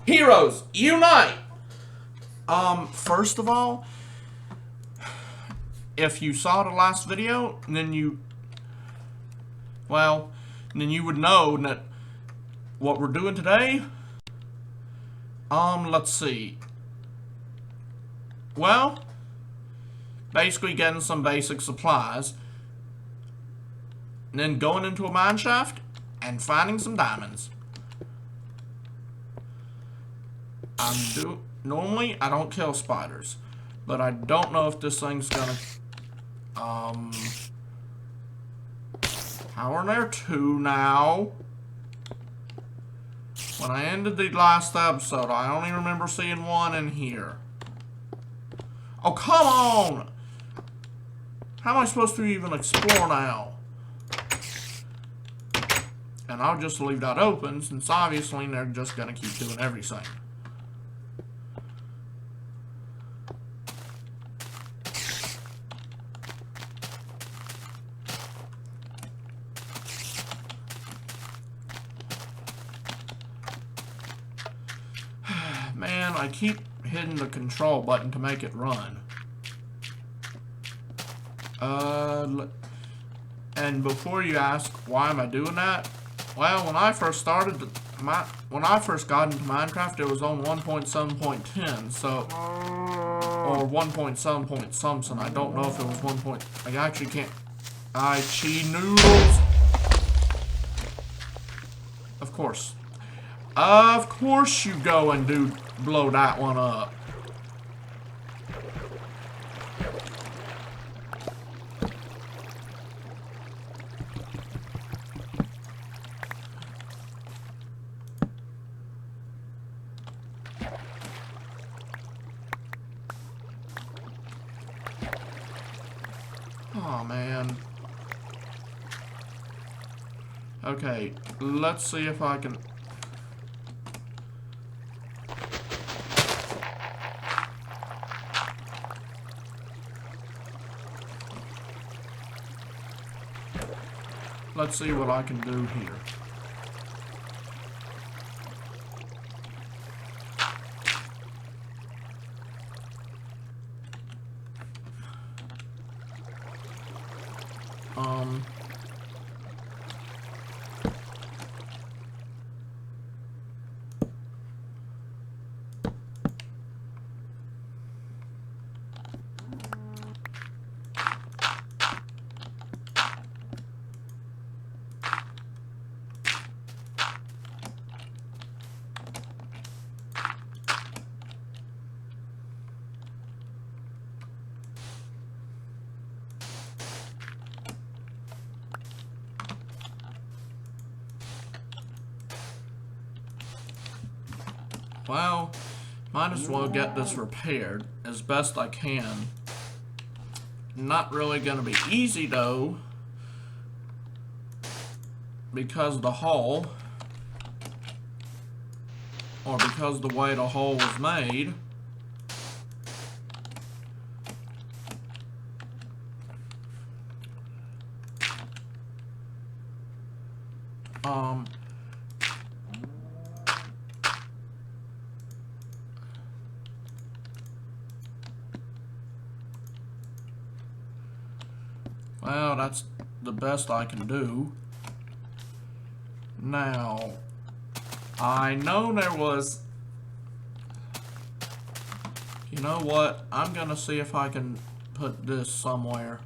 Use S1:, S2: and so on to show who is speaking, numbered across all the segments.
S1: Heroes, unite!
S2: First of all, if you saw the last video, then you would know that what we're doing today, let's see. Well, basically getting some basic supplies, and then going into a mine shaft and finding some diamonds. Normally, I don't kill spiders, but I don't know if this thing's gonna, how are there two now? When I ended the last episode, I only remember seeing one in here. Oh, come on! How am I supposed to even explore now? And I'll just leave that open, since obviously they're just gonna keep doing everything. Man, I keep hitting the control button to make it run. And before you ask why am I doing that, well, when I first started when I first got into Minecraft, it was on 1.7.10, so or 1.7 something. I don't know if it was 1. I actually can't. Chi noodles. Of course. Of course you go and blow that one up. Oh man. Okay, let's see if I can. Let's see what I can do here. Well, might as well get this repaired as best I can. Not really gonna be easy though, because of the hole, or because the way the hole was made. Well, that's the best I can do. Now, I know there was... You know what? I'm gonna see if I can put this somewhere.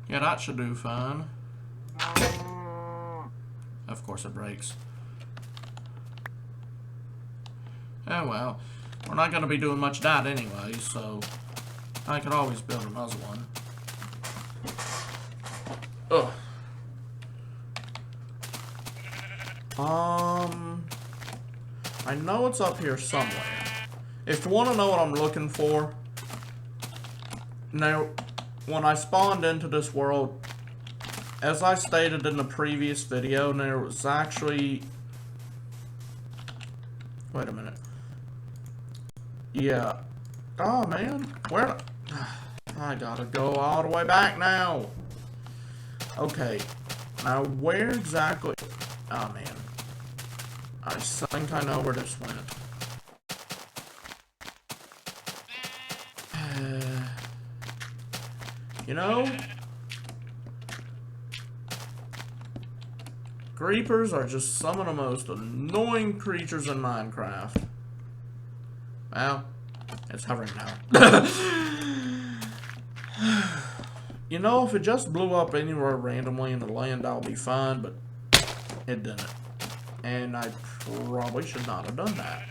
S2: Yeah, that should do fine. Of course it breaks. Oh well. We're not going to be doing much of that anyway, so I could always build another one. Ugh. I know it's up here somewhere. If you want to know what I'm looking for, now, when I spawned into this world, as I stated in the previous video, there was actually... Wait a minute. Yeah. Oh, man. Where? I gotta go all the way back now. Okay. Now, where exactly... Oh, man. I think I know where this went. You know... Creepers are just some of the most annoying creatures in Minecraft. Well, it's hovering now. You know, if it just blew up anywhere randomly in the land, I'll be fine, but it didn't. And I probably should not have done that.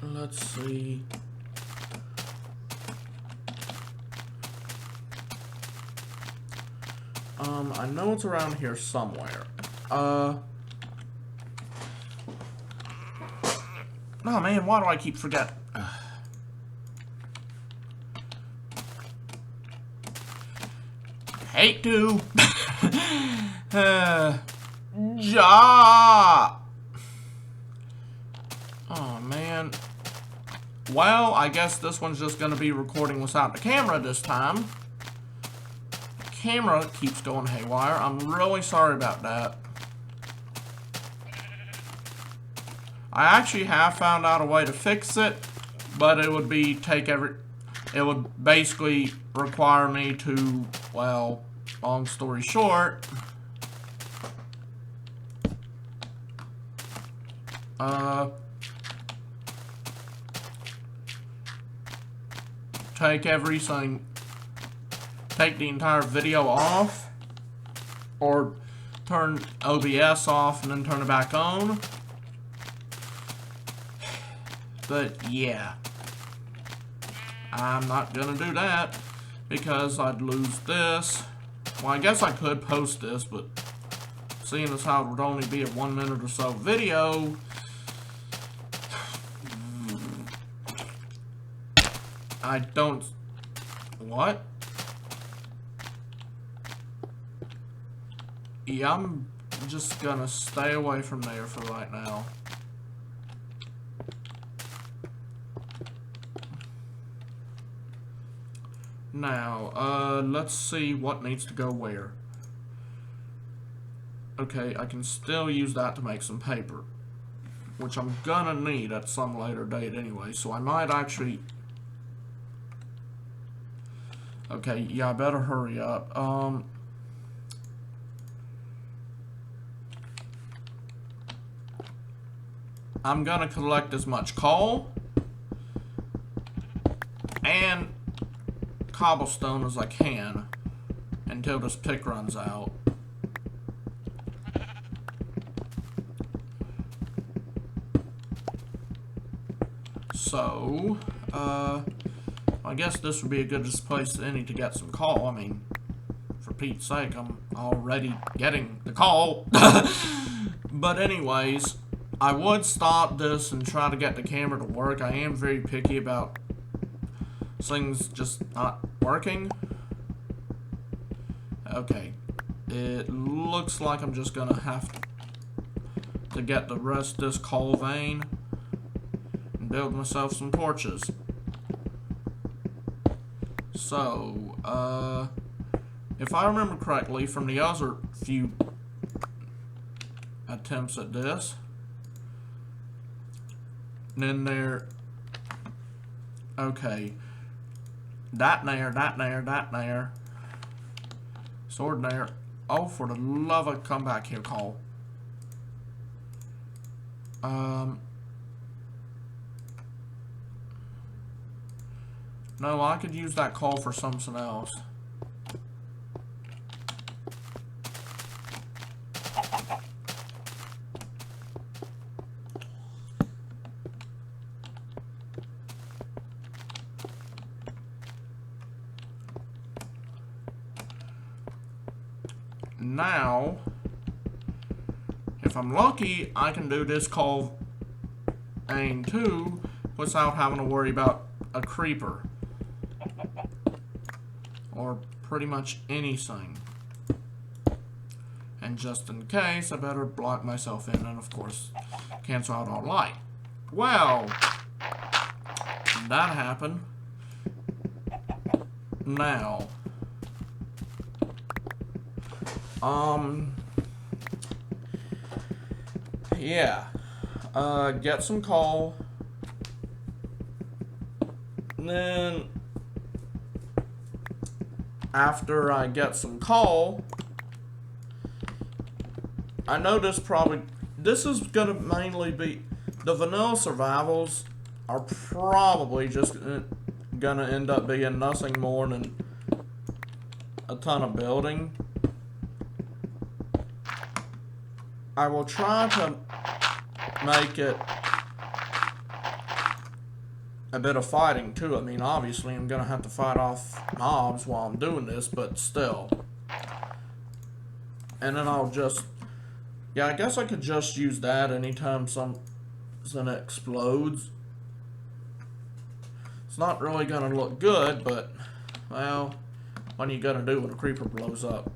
S2: Let's see. I know it's around here somewhere. Oh man, why do I keep forgetting? Hate to. Ja. Oh man. Well, I guess this one's just gonna be recording without the camera this time. The camera keeps going haywire. I'm really sorry about that. I actually have found out a way to fix it, but it would be it would basically require me to, well, long story short, take the entire video off, or turn OBS off and then turn it back on. But yeah, I'm not gonna do that because I'd lose this. Well, I guess I could post this, but seeing as how it would only be a 1 minute or so video, I don't... What? Yeah, I'm just gonna stay away from there for right now. Now, let's see what needs to go where. Okay, I can still use that to make some paper, which I'm gonna need at some later date anyway, so I might actually... Okay, yeah, I better hurry up. I'm gonna collect as much coal and cobblestone as I can until this pick runs out. So, I guess this would be a good place than any to get some coal. I mean, for Pete's sake, I'm already getting the coal. But anyways, I would stop this and try to get the camera to work. I am very picky about things just not working. Okay, it looks like I'm just gonna have to get the rest of this coal vein and build myself some torches. So, if I remember correctly from the other few attempts at this, then there, okay, that there, sword there. Oh, for the love of, come back here, Cole. No, I could use that coal for something else. Now, if I'm lucky, I can do this coal vein too without having to worry about a creeper. Or pretty much anything. And just in case, I better block myself in and of course cancel out all light. Well, that happened. Now, yeah, get some coal, and then after I get some coal, I know this is gonna mainly be, the vanilla survivals are probably just gonna end up being nothing more than a ton of building. I will try to make it a bit of fighting too. I mean, obviously I'm gonna have to fight off mobs while I'm doing this, but still. And then I'll just, yeah, I guess I could just use that anytime something explodes. It's not really gonna look good, but, well, what are you gonna do when a creeper blows up?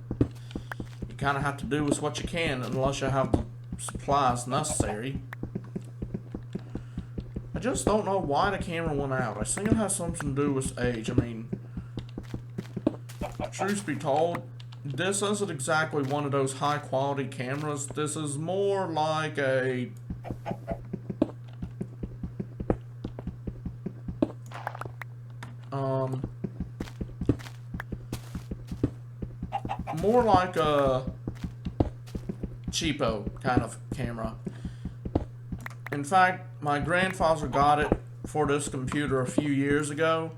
S2: You kinda have to do with what you can unless you have the supplies necessary. I just don't know why the camera went out. I think it has something to do with age. I mean, truth be told, this isn't exactly one of those high quality cameras. This is more like a more like a cheapo kind of camera. In fact, my grandfather got it for this computer a few years ago.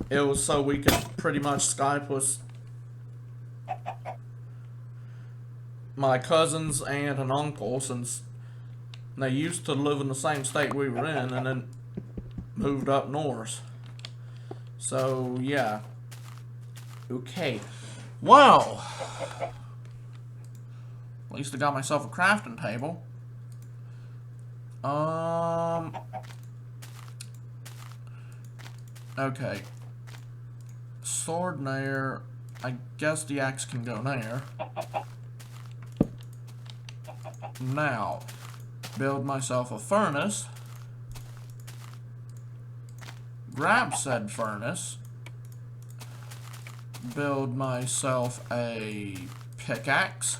S2: It was so we could pretty much Skype with my cousins and an uncle, since they used to live in the same state we were in and then moved up north. So, yeah. Okay. Well, at least I got myself a crafting table. Okay. Sword there. I guess the axe can go there. Now, build myself a furnace. Grab said furnace. Build myself a pickaxe.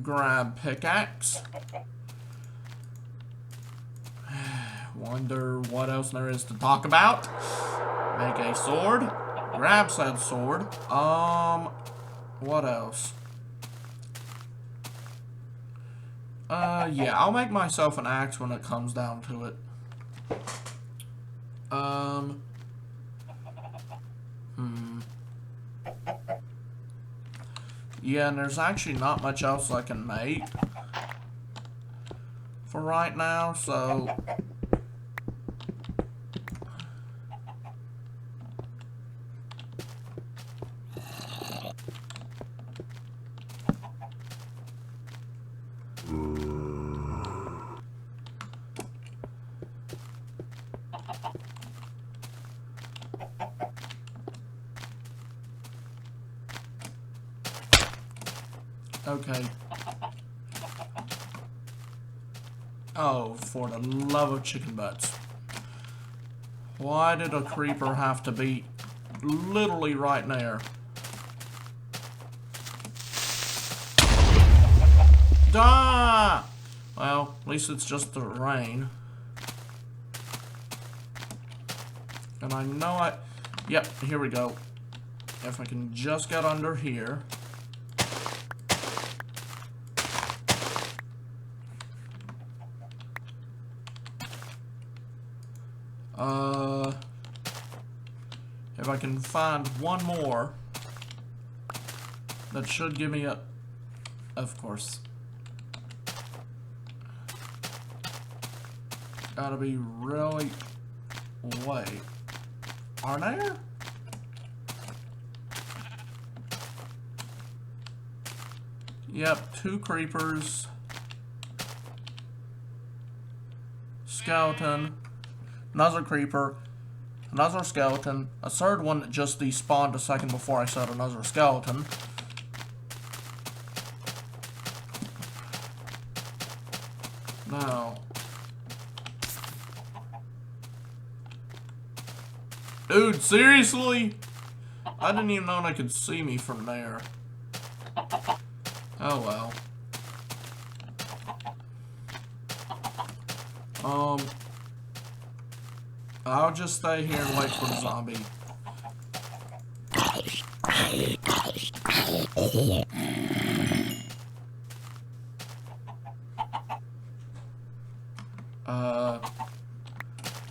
S2: Grab pickaxe. Wonder what else there is to talk about. Make a sword. Grab said sword. What else? Yeah, I'll make myself an axe when it comes down to it. Yeah, and there's actually not much else I can make for right now, so okay. Oh, for the love of chicken butts. Why did a creeper have to be literally right there? Ah! Well, at least it's just the rain. And I know yep, here we go. If I can just get under here. If I can find one more, that should give me a, of course. Gotta be really, wait, are there? Yep, 2 creepers, skeleton, another creeper, another skeleton, a third one that just despawned a second before I said another skeleton. Now. Dude, seriously? I didn't even know they could see me from there. Oh well. I'll just stay here and wait for the zombie.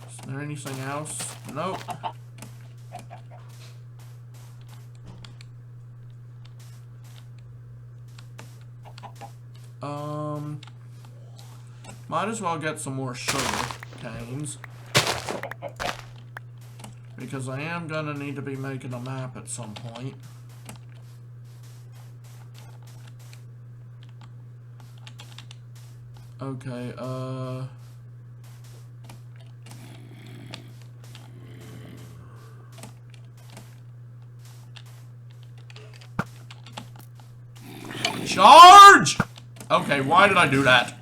S2: Is there anything else? Nope. Might as well get some more sugar canes. Because I am gonna need to be making a map at some point. Okay, Charge! Okay, why did I do that?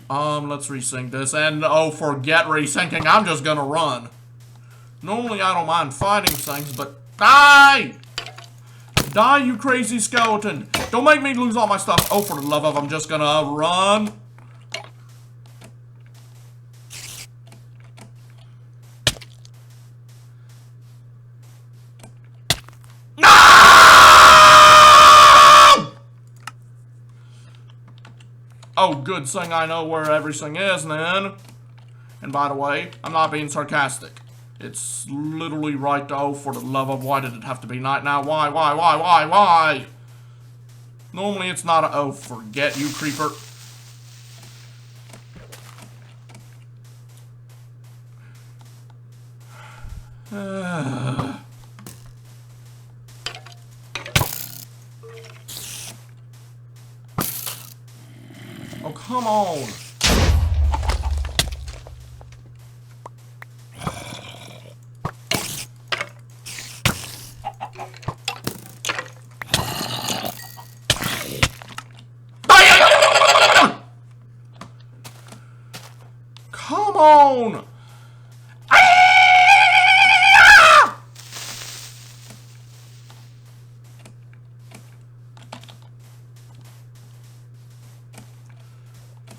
S2: Let's resync this, and oh, forget resyncing, I'm just gonna run. Normally I don't mind fighting things, but die! Die, you crazy skeleton! Don't make me lose all my stuff. Oh, for the love of, I'm just gonna run. Oh, good thing I know where everything is, then. And by the way, I'm not being sarcastic. It's literally right, though, for the love of, why did it have to be night now? Why? Normally it's not a, oh, forget you, creeper. Oh, come on. Come on.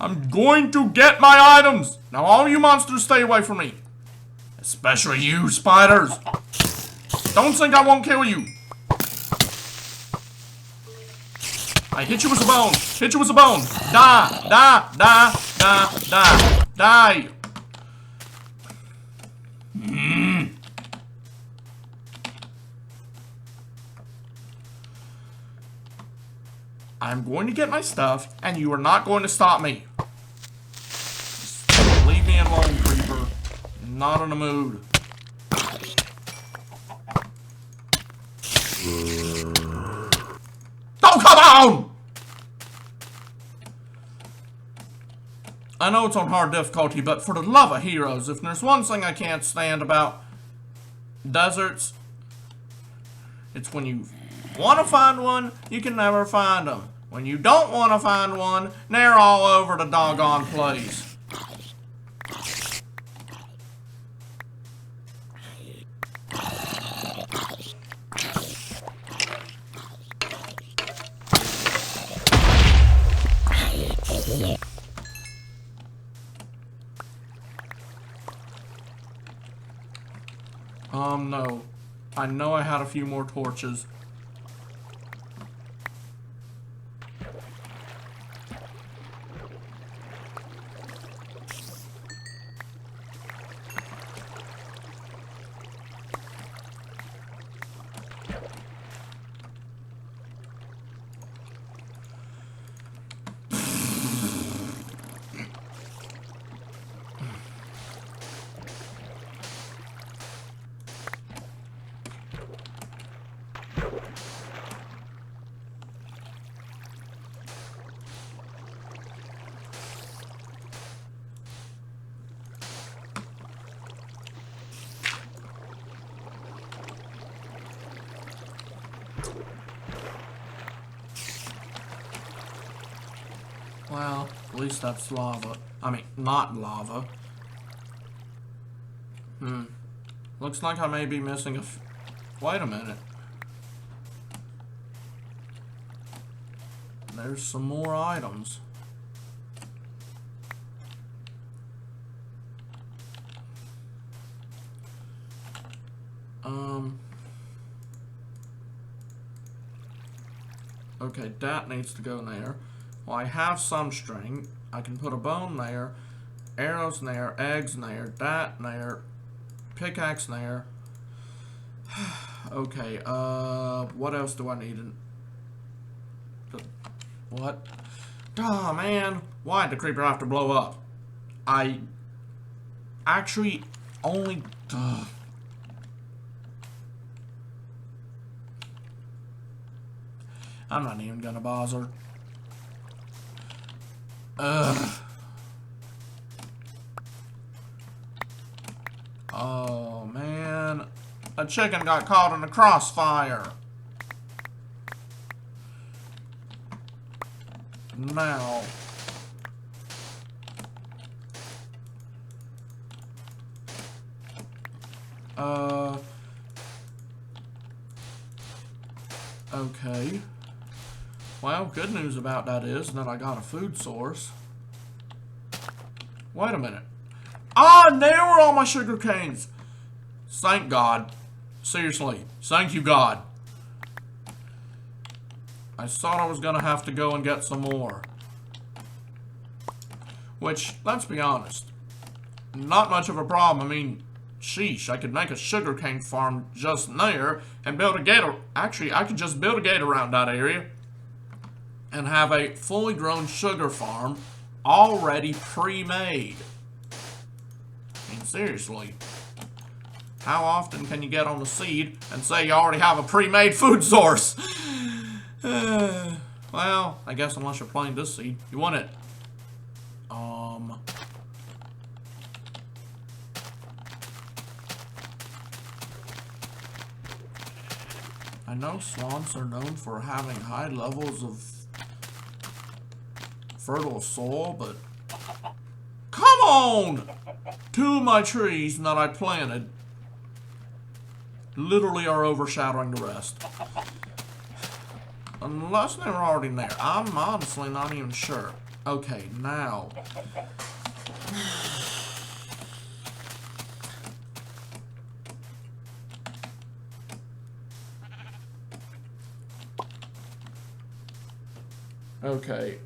S2: I'm going to get my items! Now all you monsters stay away from me. Especially you, spiders. Don't think I won't kill you. I hit you with a bone. Hit you with a bone. Die. I'm going to get my stuff, and you are not going to stop me. Just leave me alone, creeper. I'm not in a mood. Oh, come on! I know it's on hard difficulty, but for the love of heroes, if there's one thing I can't stand about deserts, it's when you want to find one, you can never find them. When you don't want to find one, they're all over the doggone place. No. I know I had a few more torches. Well, at least that's lava. I mean, not lava. Looks like I may be missing a wait a minute. There's some more items. Okay, that needs to go in there. Well, I have some string. I can put a bone there, arrows in there, eggs in there, that in there, pickaxe in there. Okay, what else do I need? What? Oh, man. Why did the creeper have to blow up? I actually only... I'm not even gonna bother. Oh, man. A chicken got caught in the crossfire. Now. Okay. Well, good news about that is that I got a food source. Wait a minute. Ah, and there were all my sugar canes. Thank God. Seriously. Thank you, God. I thought I was going to have to go and get some more. Which, let's be honest, not much of a problem. I mean, sheesh, I could make a sugarcane farm just there and build a gate. Actually, I could just build a gate around that area and have a fully grown sugar farm already pre-made. I mean, seriously. How often can you get on the seed and say you already have a pre-made food source? Well, I guess unless you're playing this seed. You want it? I know swamps are known for having high levels of fertile soil, but come on! Two of my trees that I planted literally are overshadowing the rest. Unless they were already there. I'm honestly not even sure. Okay, now. Okay,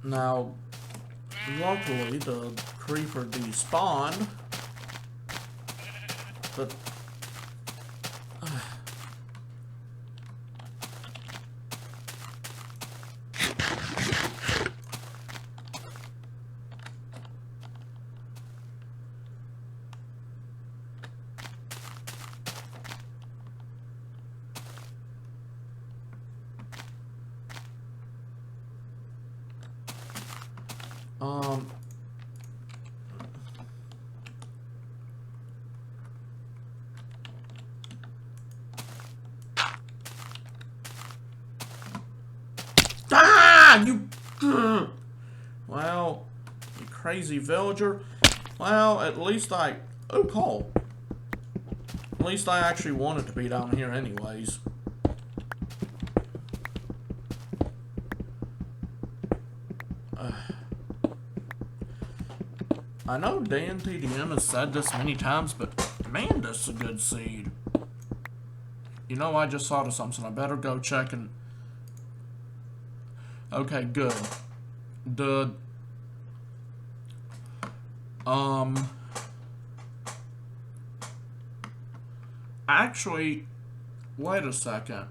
S2: now, luckily, the creeper despawned, but well, you crazy villager. Well, at least oh, coal. At least I actually wanted to be down here anyways. I know Dan TDM has said this many times, but man, this is a good seed. You know, I just thought of something. I better go check and... Okay, good. Actually, wait a second.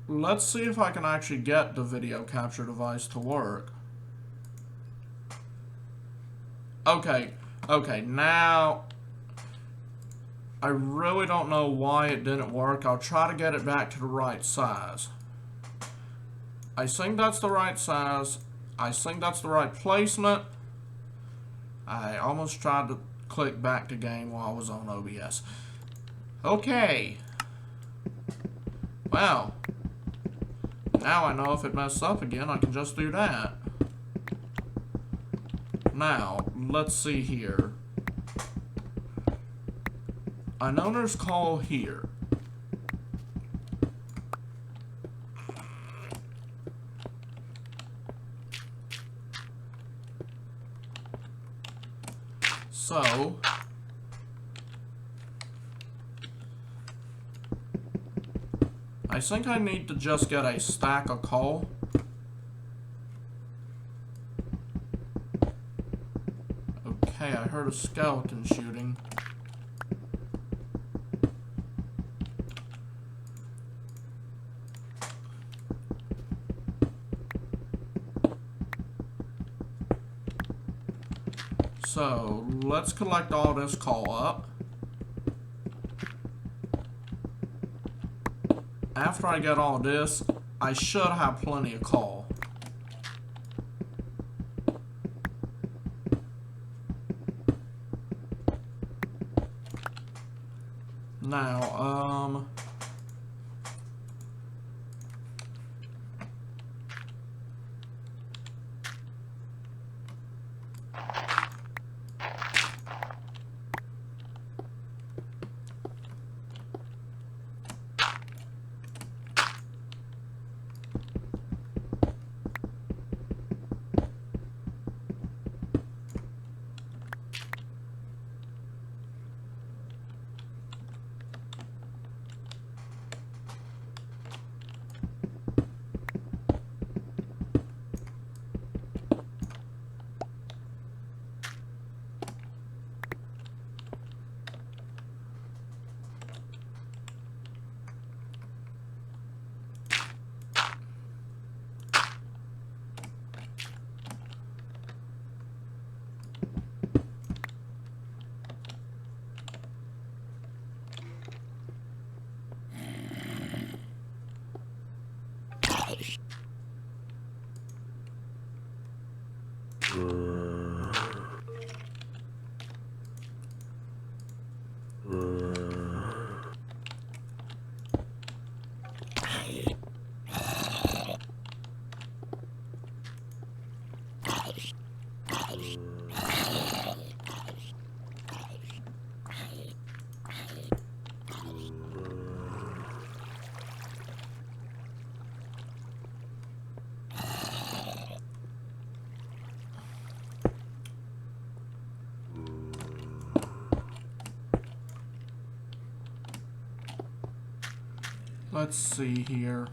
S2: Let's see if I can actually get the video capture device to work. Okay, now I really don't know why it didn't work. I'll try to get it back to the right size. I think that's the right size. I think that's the right placement. I almost tried to click back to game while I was on OBS. Okay. Well, now I know if it messes up again, I can just do that. Now, let's see here. An owner's call here. So, I think I need to just get a stack of coal. Okay, I heard a skeleton shooting. So, let's collect all this coal up. After I get all this, I should have plenty of coal. Now, let's see here.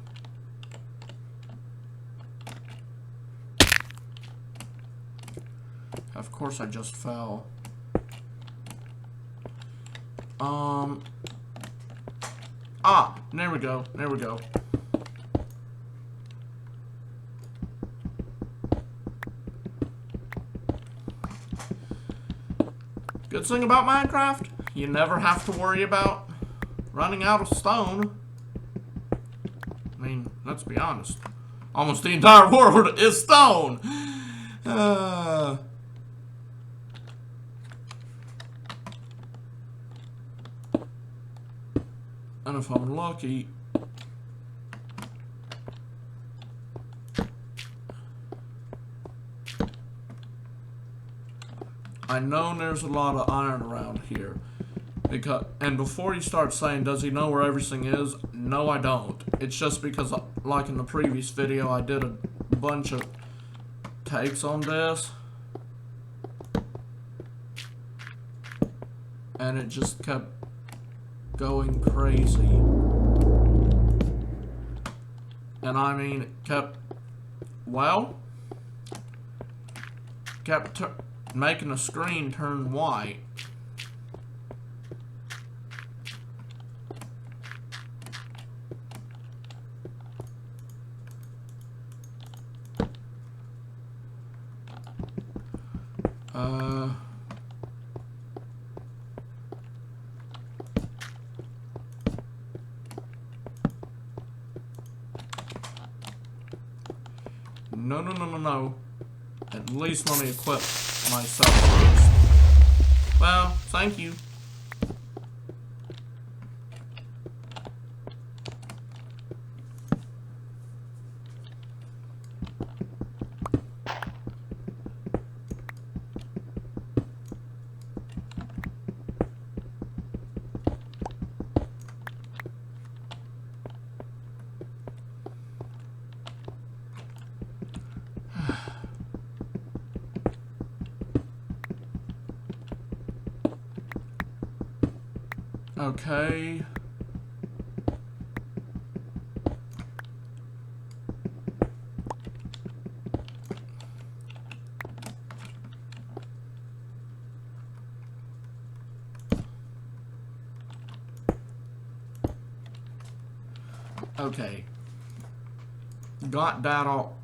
S2: Of course I just fell. There we go. There we go. Good thing about Minecraft, you never have to worry about running out of stone. I mean, let's be honest. Almost the entire world is stone. And if I'm lucky, I know there's a lot of iron around here. And before you start saying, does he know where everything is? No, I don't. It's just because, like in the previous video, I did a bunch of takes on this. And it just kept going crazy. And I mean, it kept making the screen turn white. No, no, no, no, no. At least let me equip myself first. Well, thank you. Okay. Okay. Got that all.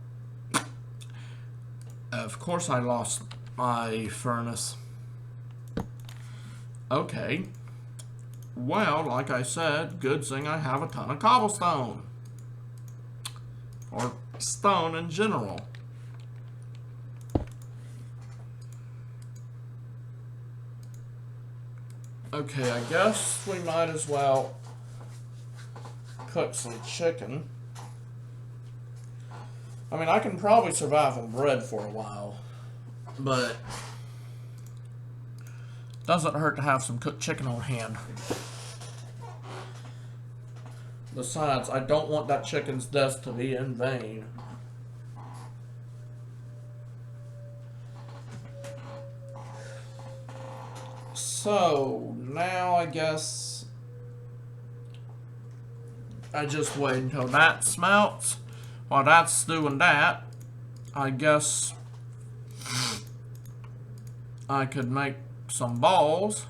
S2: Of course I lost my furnace. Okay. Well, like I said, good thing I have a ton of cobblestone. Or stone in general. Okay, I guess we might as well cook some chicken. I mean, I can probably survive on bread for a while, but doesn't hurt to have some cooked chicken on hand. Besides, I don't want that chicken's death to be in vain. So, now I guess I just wait until that smelts. While that's doing that, I guess I could make some balls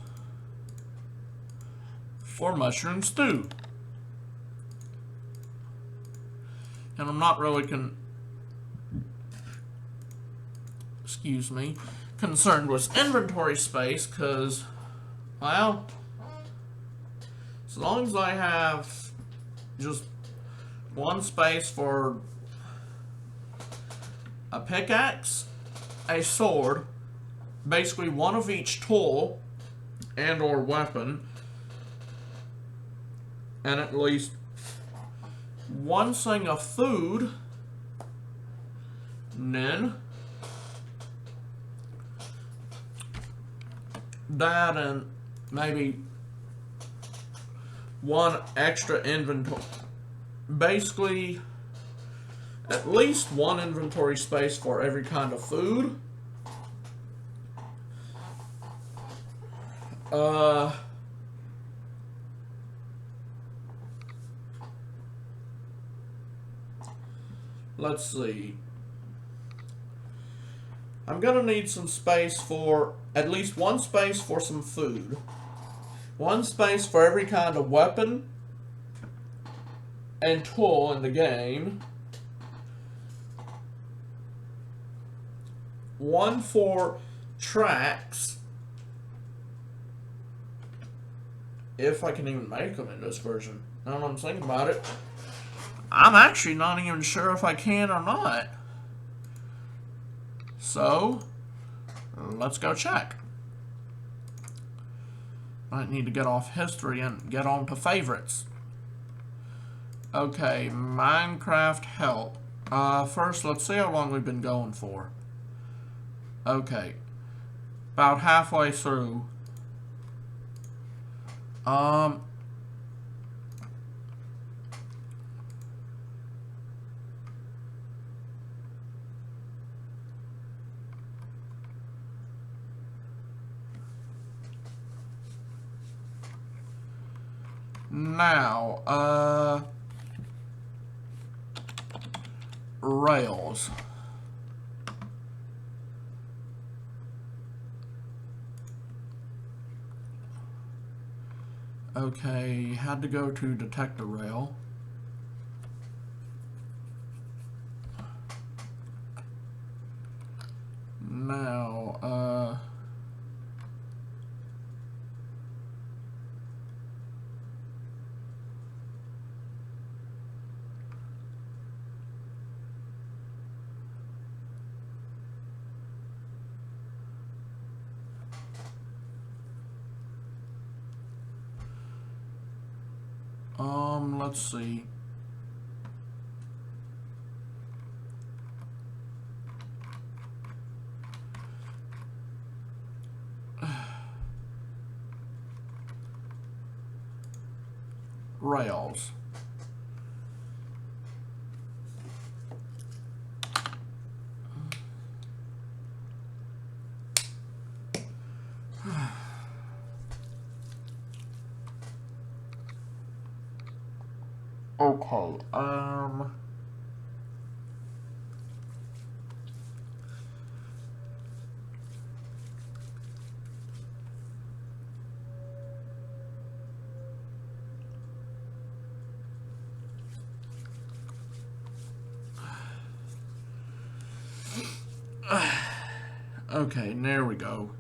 S2: for mushroom stew. And I'm not really concerned with inventory space, because, well, as long as I have just one space for a pickaxe, a sword, basically one of each tool and or weapon, and at least one thing of food, and then that, and maybe one extra inventory. Basically, at least one inventory space for every kind of food. Let's see. I'm gonna need some space for, at least one space for some food. One space for every kind of weapon and tool in the game. One for tracks, if I can even make them in this version. Now I'm thinking about it, I'm actually not even sure if I can or not. So, let's go check. Might need to get off history and get on to favorites. Okay, Minecraft help. First, let's see how long we've been going for. Okay, about halfway through. Now, rails. Okay, had to go to detect a rail. Now, Let's see. Rails. Okay, okay, there we go.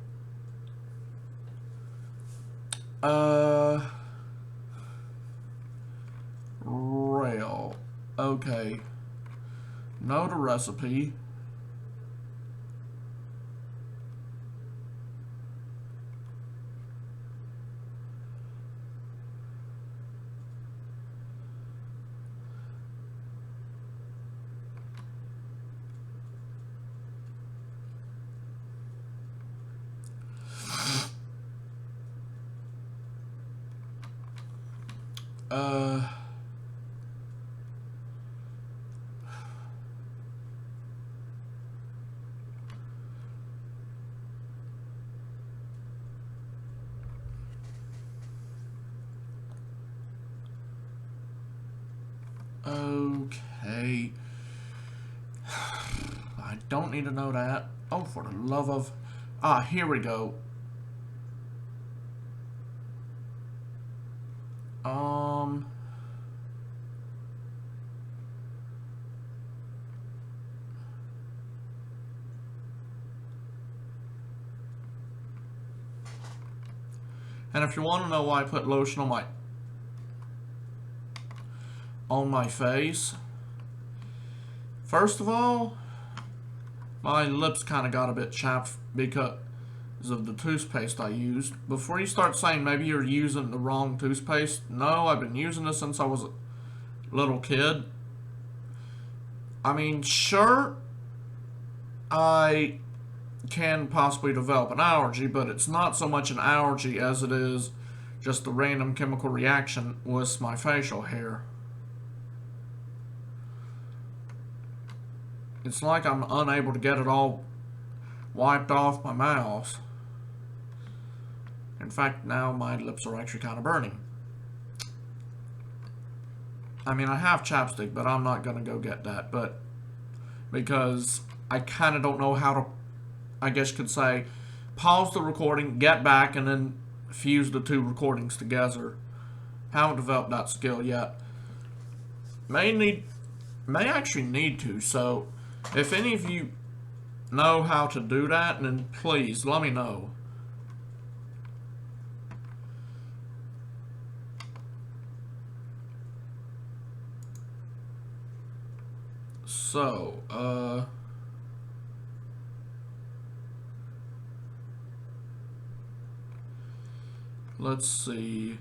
S2: Rail. Okay. Know the recipe. Uh, okay. I don't need to know that. Oh, for the love of... Ah, here we go. And if you want to know why I put lotion on my face, first of all, my lips kind of got a bit chapped because of the toothpaste I used. Before you start saying maybe you're using the wrong toothpaste, no, I've been using this since I was a little kid. I mean, sure, I can possibly develop an allergy, but it's not so much an allergy as it is just the random chemical reaction with my facial hair. It's like I'm unable to get it all wiped off my mouth. In fact, now my lips are actually kind of burning. I mean, I have chapstick, but I'm not going to go get that. But because I kind of don't know how to, I guess you could say, pause the recording, get back, and then fuse the two recordings together. Haven't developed that skill yet. May actually need to. So if any of you know how to do that, then please let me know. So, let's see.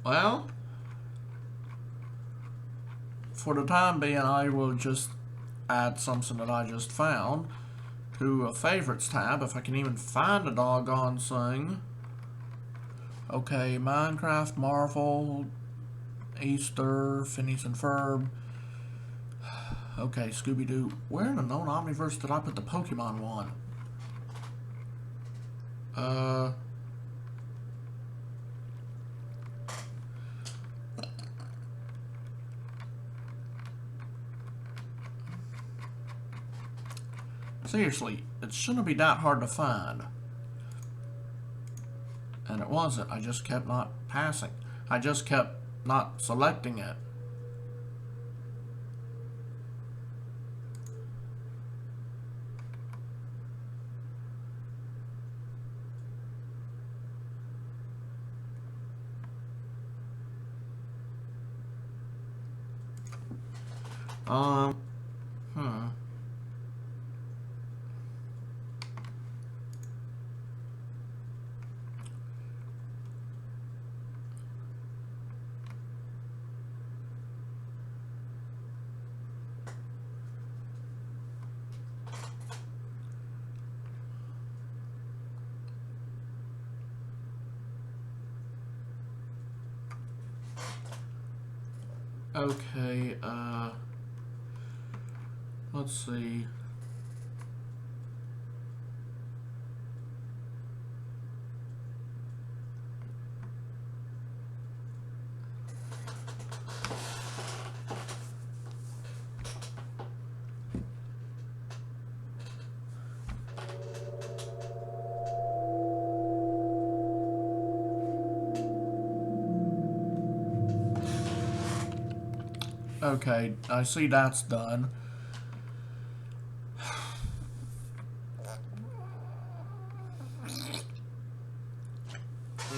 S2: Well, for the time being, I will just add something that I just found to a favorites tab, if I can even find the doggone thing. Okay, Minecraft, Marvel, Easter, Phineas and Ferb. Okay, Scooby-Doo. Where in the known Omniverse did I put the Pokemon one? Seriously, it shouldn't be that hard to find. And it wasn't. I just kept not passing. I just kept not selecting it. Hmm. Okay, let's see. Okay, I see that's done.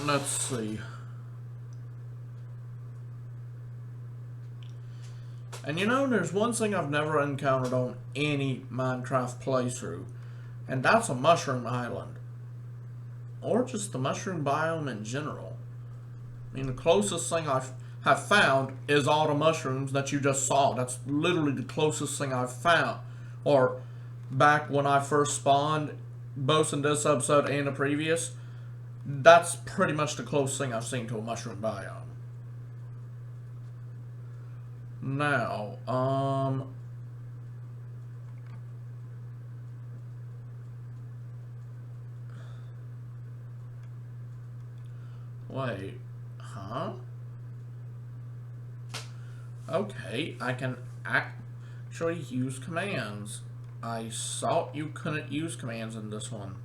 S2: Let's see. And you know, there's one thing I've never encountered on any Minecraft playthrough, and that's a mushroom island. Or just the mushroom biome in general. I mean, the closest thing I have found is all the mushrooms that you just saw. That's literally the closest thing I've found. Or back when I first spawned, both in this episode and the previous, that's pretty much the closest thing I've seen to a mushroom biome. Now, wait, huh? Okay, I can actually use commands. I thought you couldn't use commands in this one.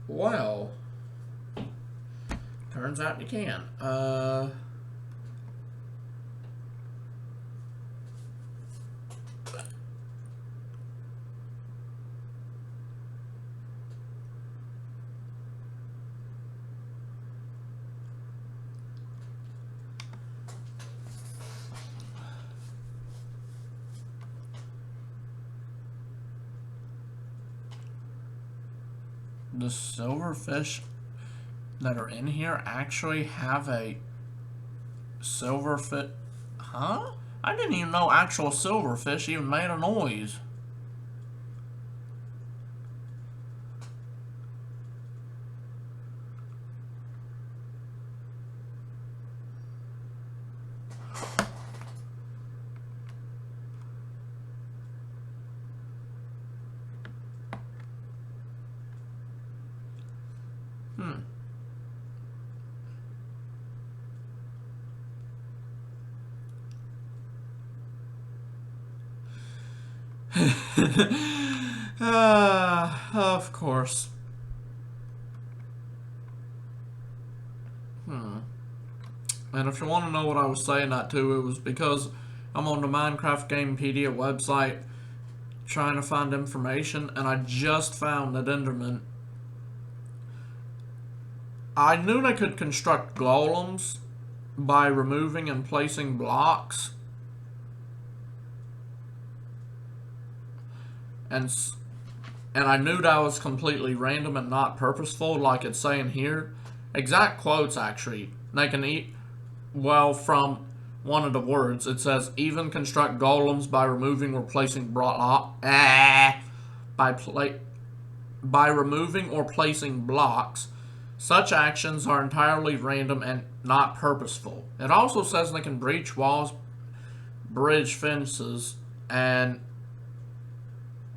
S2: Well, turns out you can. The silverfish that are in here actually have a silverfish. Huh? I didn't even know actual silverfish even made a noise. Of course. And if you want to know what I was saying that to, it was because I'm on the Minecraft Gamepedia website trying to find information, and I just found that Enderman. I knew they could construct golems by removing and placing blocks, and I knew that was completely random and not purposeful, like it's saying here. Exact quotes, actually. They can eat, well, from one of the words, it says, even construct golems by removing or placing by removing or placing blocks. Such actions are entirely random and not purposeful. It also says they can breach walls, bridge fences, and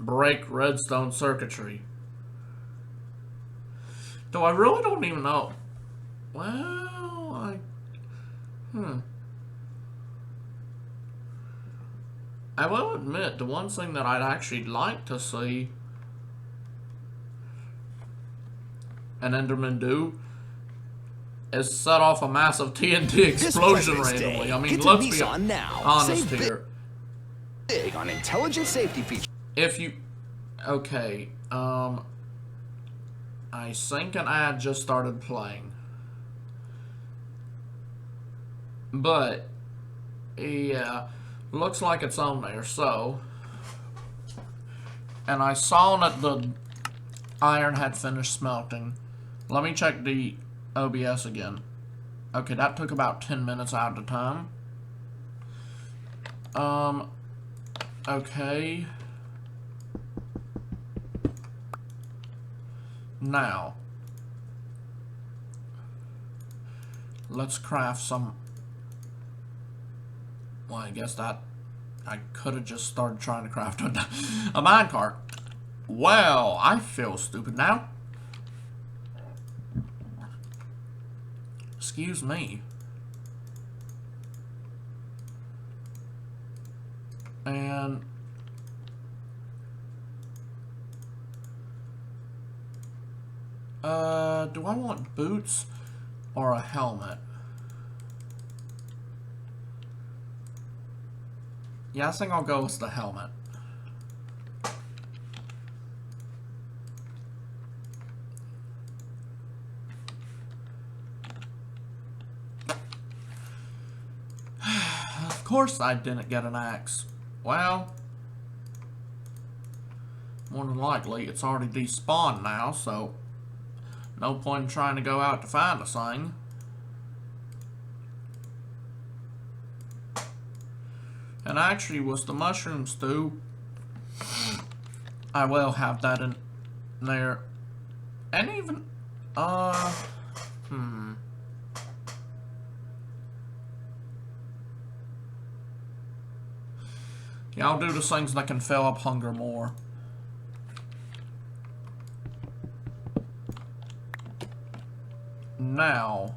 S2: break redstone circuitry. Though I really don't even know. Well, I will admit, the one thing that I'd actually like to see an Enderman do is set off a massive TNT explosion randomly. I mean, let's be honest here.
S1: Big on intelligent safety features.
S2: If you... Okay, I think an ad just started playing. But, yeah. Looks like it's on there, so. And I saw that the iron had finished smelting. Let me check the OBS again. Okay, that took about 10 minutes out of the time. Okay. Now, let's craft some. Well, I guess that I could have just started trying to craft a minecart. Well, I feel stupid now. Excuse me. And do I want boots or a helmet? Yeah, I think I'll go with the helmet. Of course I didn't get an axe. Well, more than likely it's already despawned now, so no point in trying to go out to find a thing. And actually, with the mushroom stew, I will have that in there. And even, yeah, I'll do the things that can fill up hunger more. Now,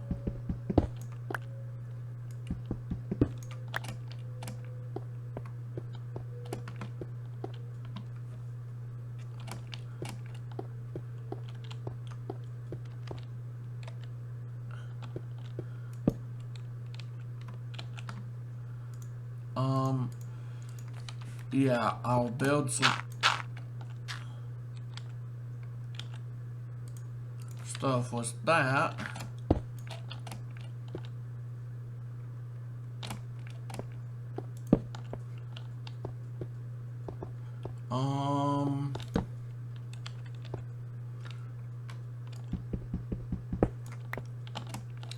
S2: yeah, I'll build some stuff with that.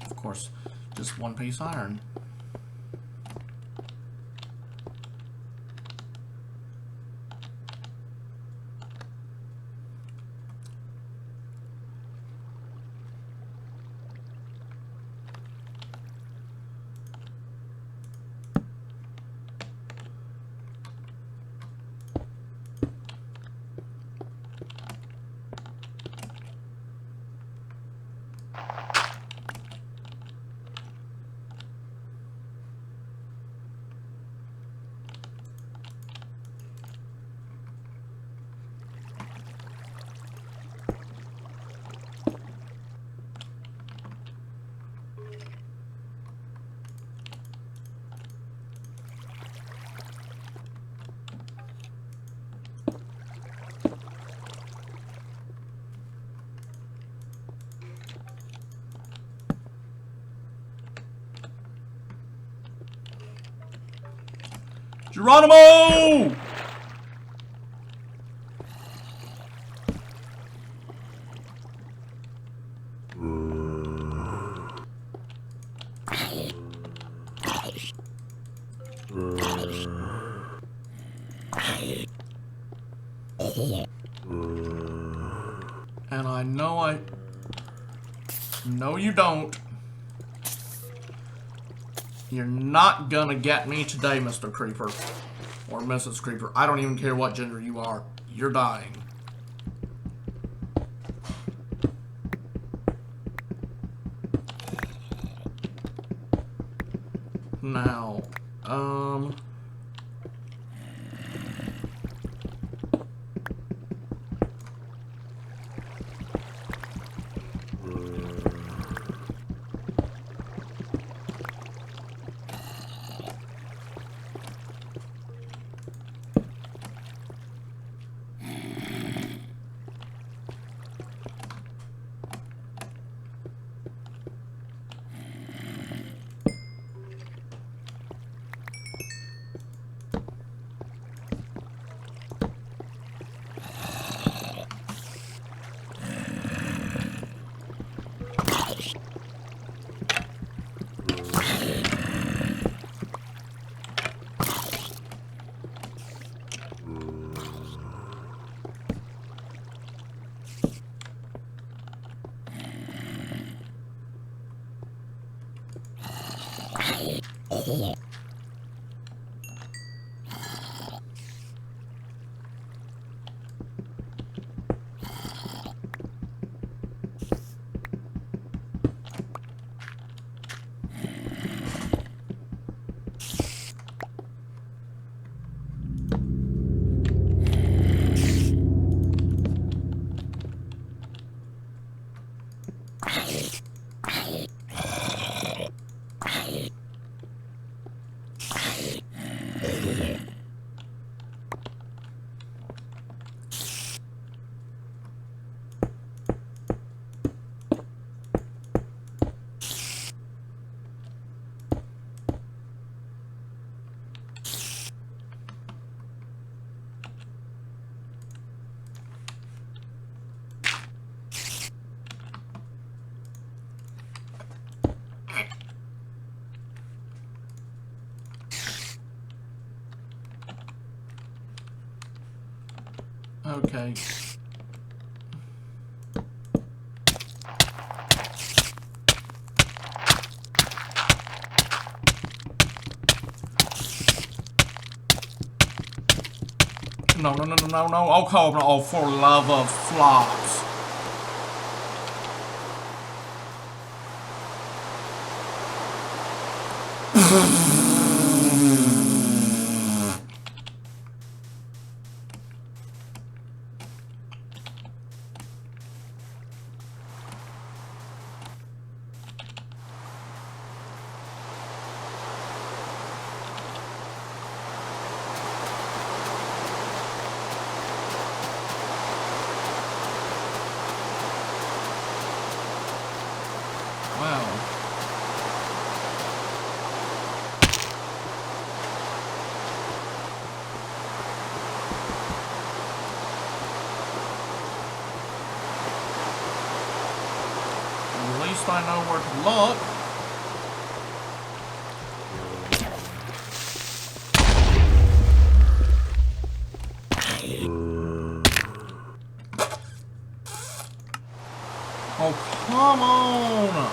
S2: Of course, just one piece iron. Geronimo! And I know No, you don't. You're not gonna get me today, Mr. Creeper. Or Mrs. Creeper. I don't even care what gender you are. You're dying. Now, Okay. No, no, no, no, no, no. Oh, come on. Oh, for love of flops. Wow. At least I know where to look. Oh, come on!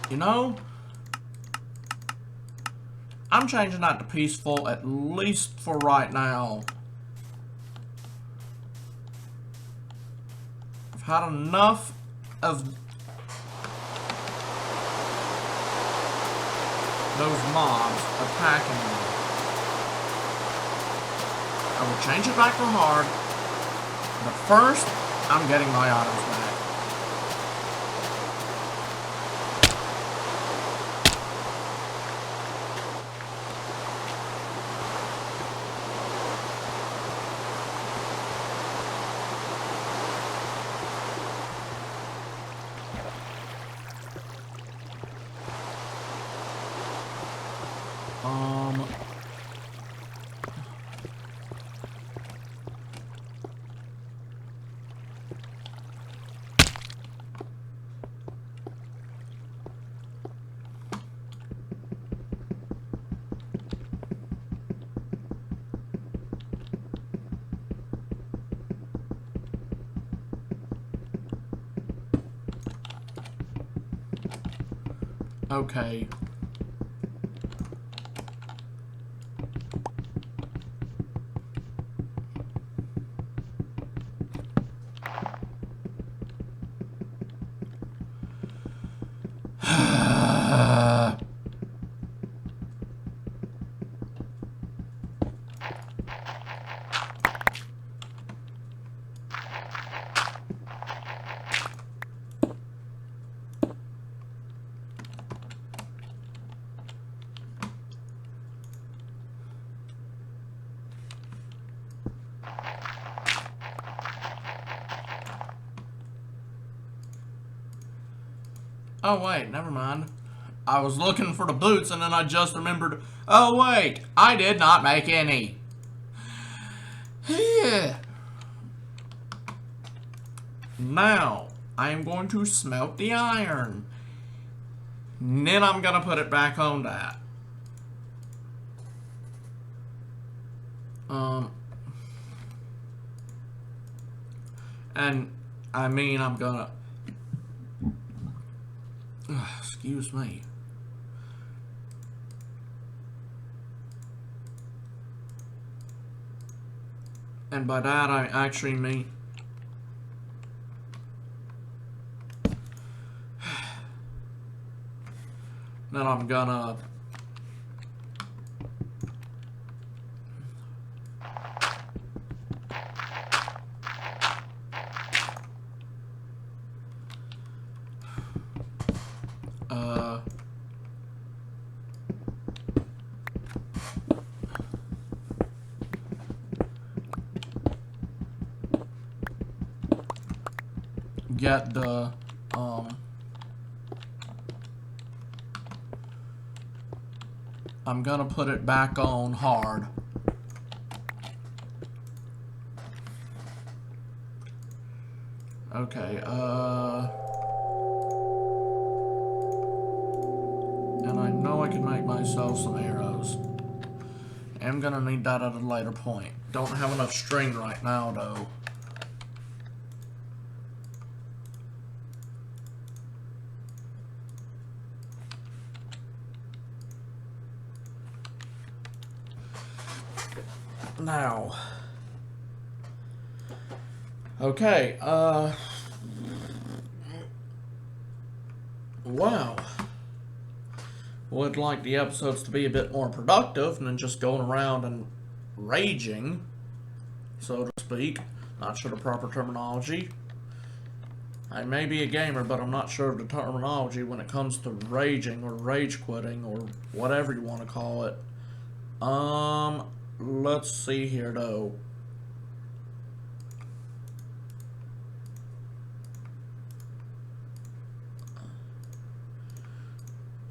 S2: You know, I'm changing that to peaceful, at least for right now. I've had enough of those mobs attacking me. I will change it back to hard, but first, I'm getting my items back. Okay. Oh, wait, never mind. I was looking for the boots and then I just remembered, oh, wait, I did not make any. Yeah. Now, I am going to smelt the iron. Then I'm going to put it back on that. And I mean, I'm gonna. Excuse me. And by that, I actually mean. Then I'm gonna. Get the I'm gonna put it back on hard. Okay, and I know I can make myself some arrows. I'm gonna need that at a later point. Don't have enough string right now though. Now, okay, wow. Would like the episodes to be a bit more productive than just going around and raging, so to speak. Not sure the proper terminology. I may be a gamer, but I'm not sure of the terminology when it comes to raging or rage quitting or whatever you want to call it. Let's see here though.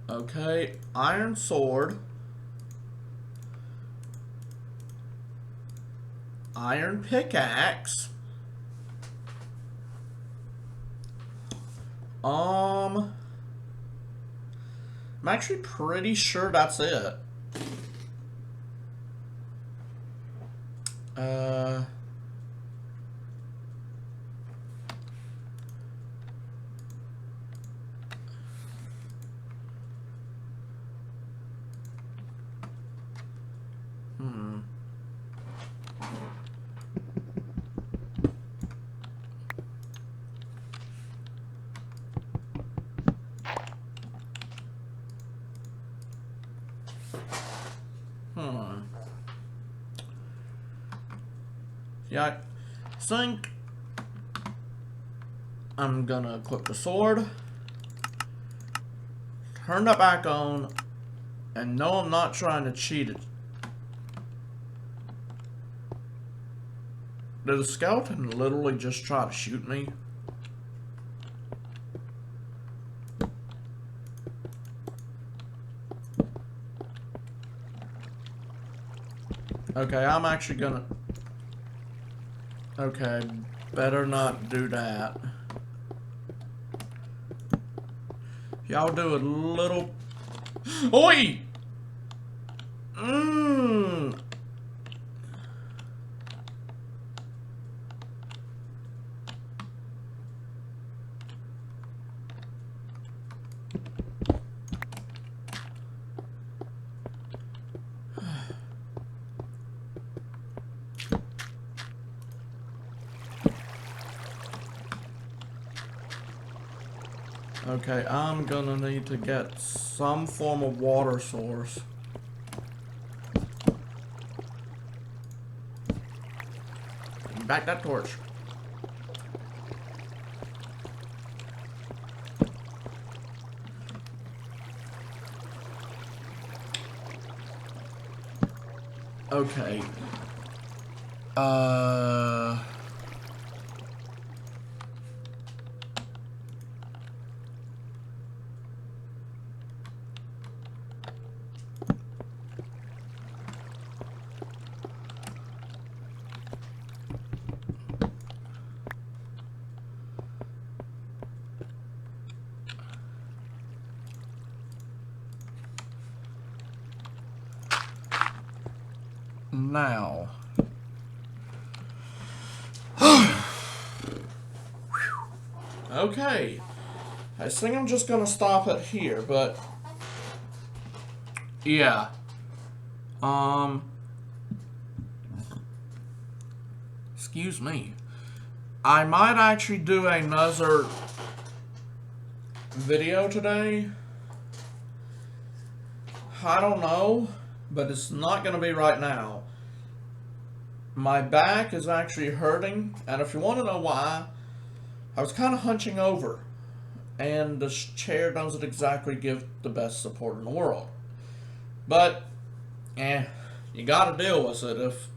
S2: Okay, iron sword, iron pickaxe, I'm actually pretty sure that's it. Yeah, I think I'm gonna equip the sword, turn that back on, and no, I'm not trying to cheat it. Did the skeleton literally just try to shoot me? Okay, I'm actually gonna... Okay, better not do that. Y'all do a little... Oi! Okay, I'm gonna need to get some form of water source. Back that torch. Okay. now. Okay. I think I'm just gonna stop it here, but yeah. Excuse me. I might actually do another video today. I don't know, but it's not gonna be right now. My back is actually hurting, and if you want to know why, I was kind of hunching over, and the chair doesn't exactly give the best support in the world. But, you gotta deal with it if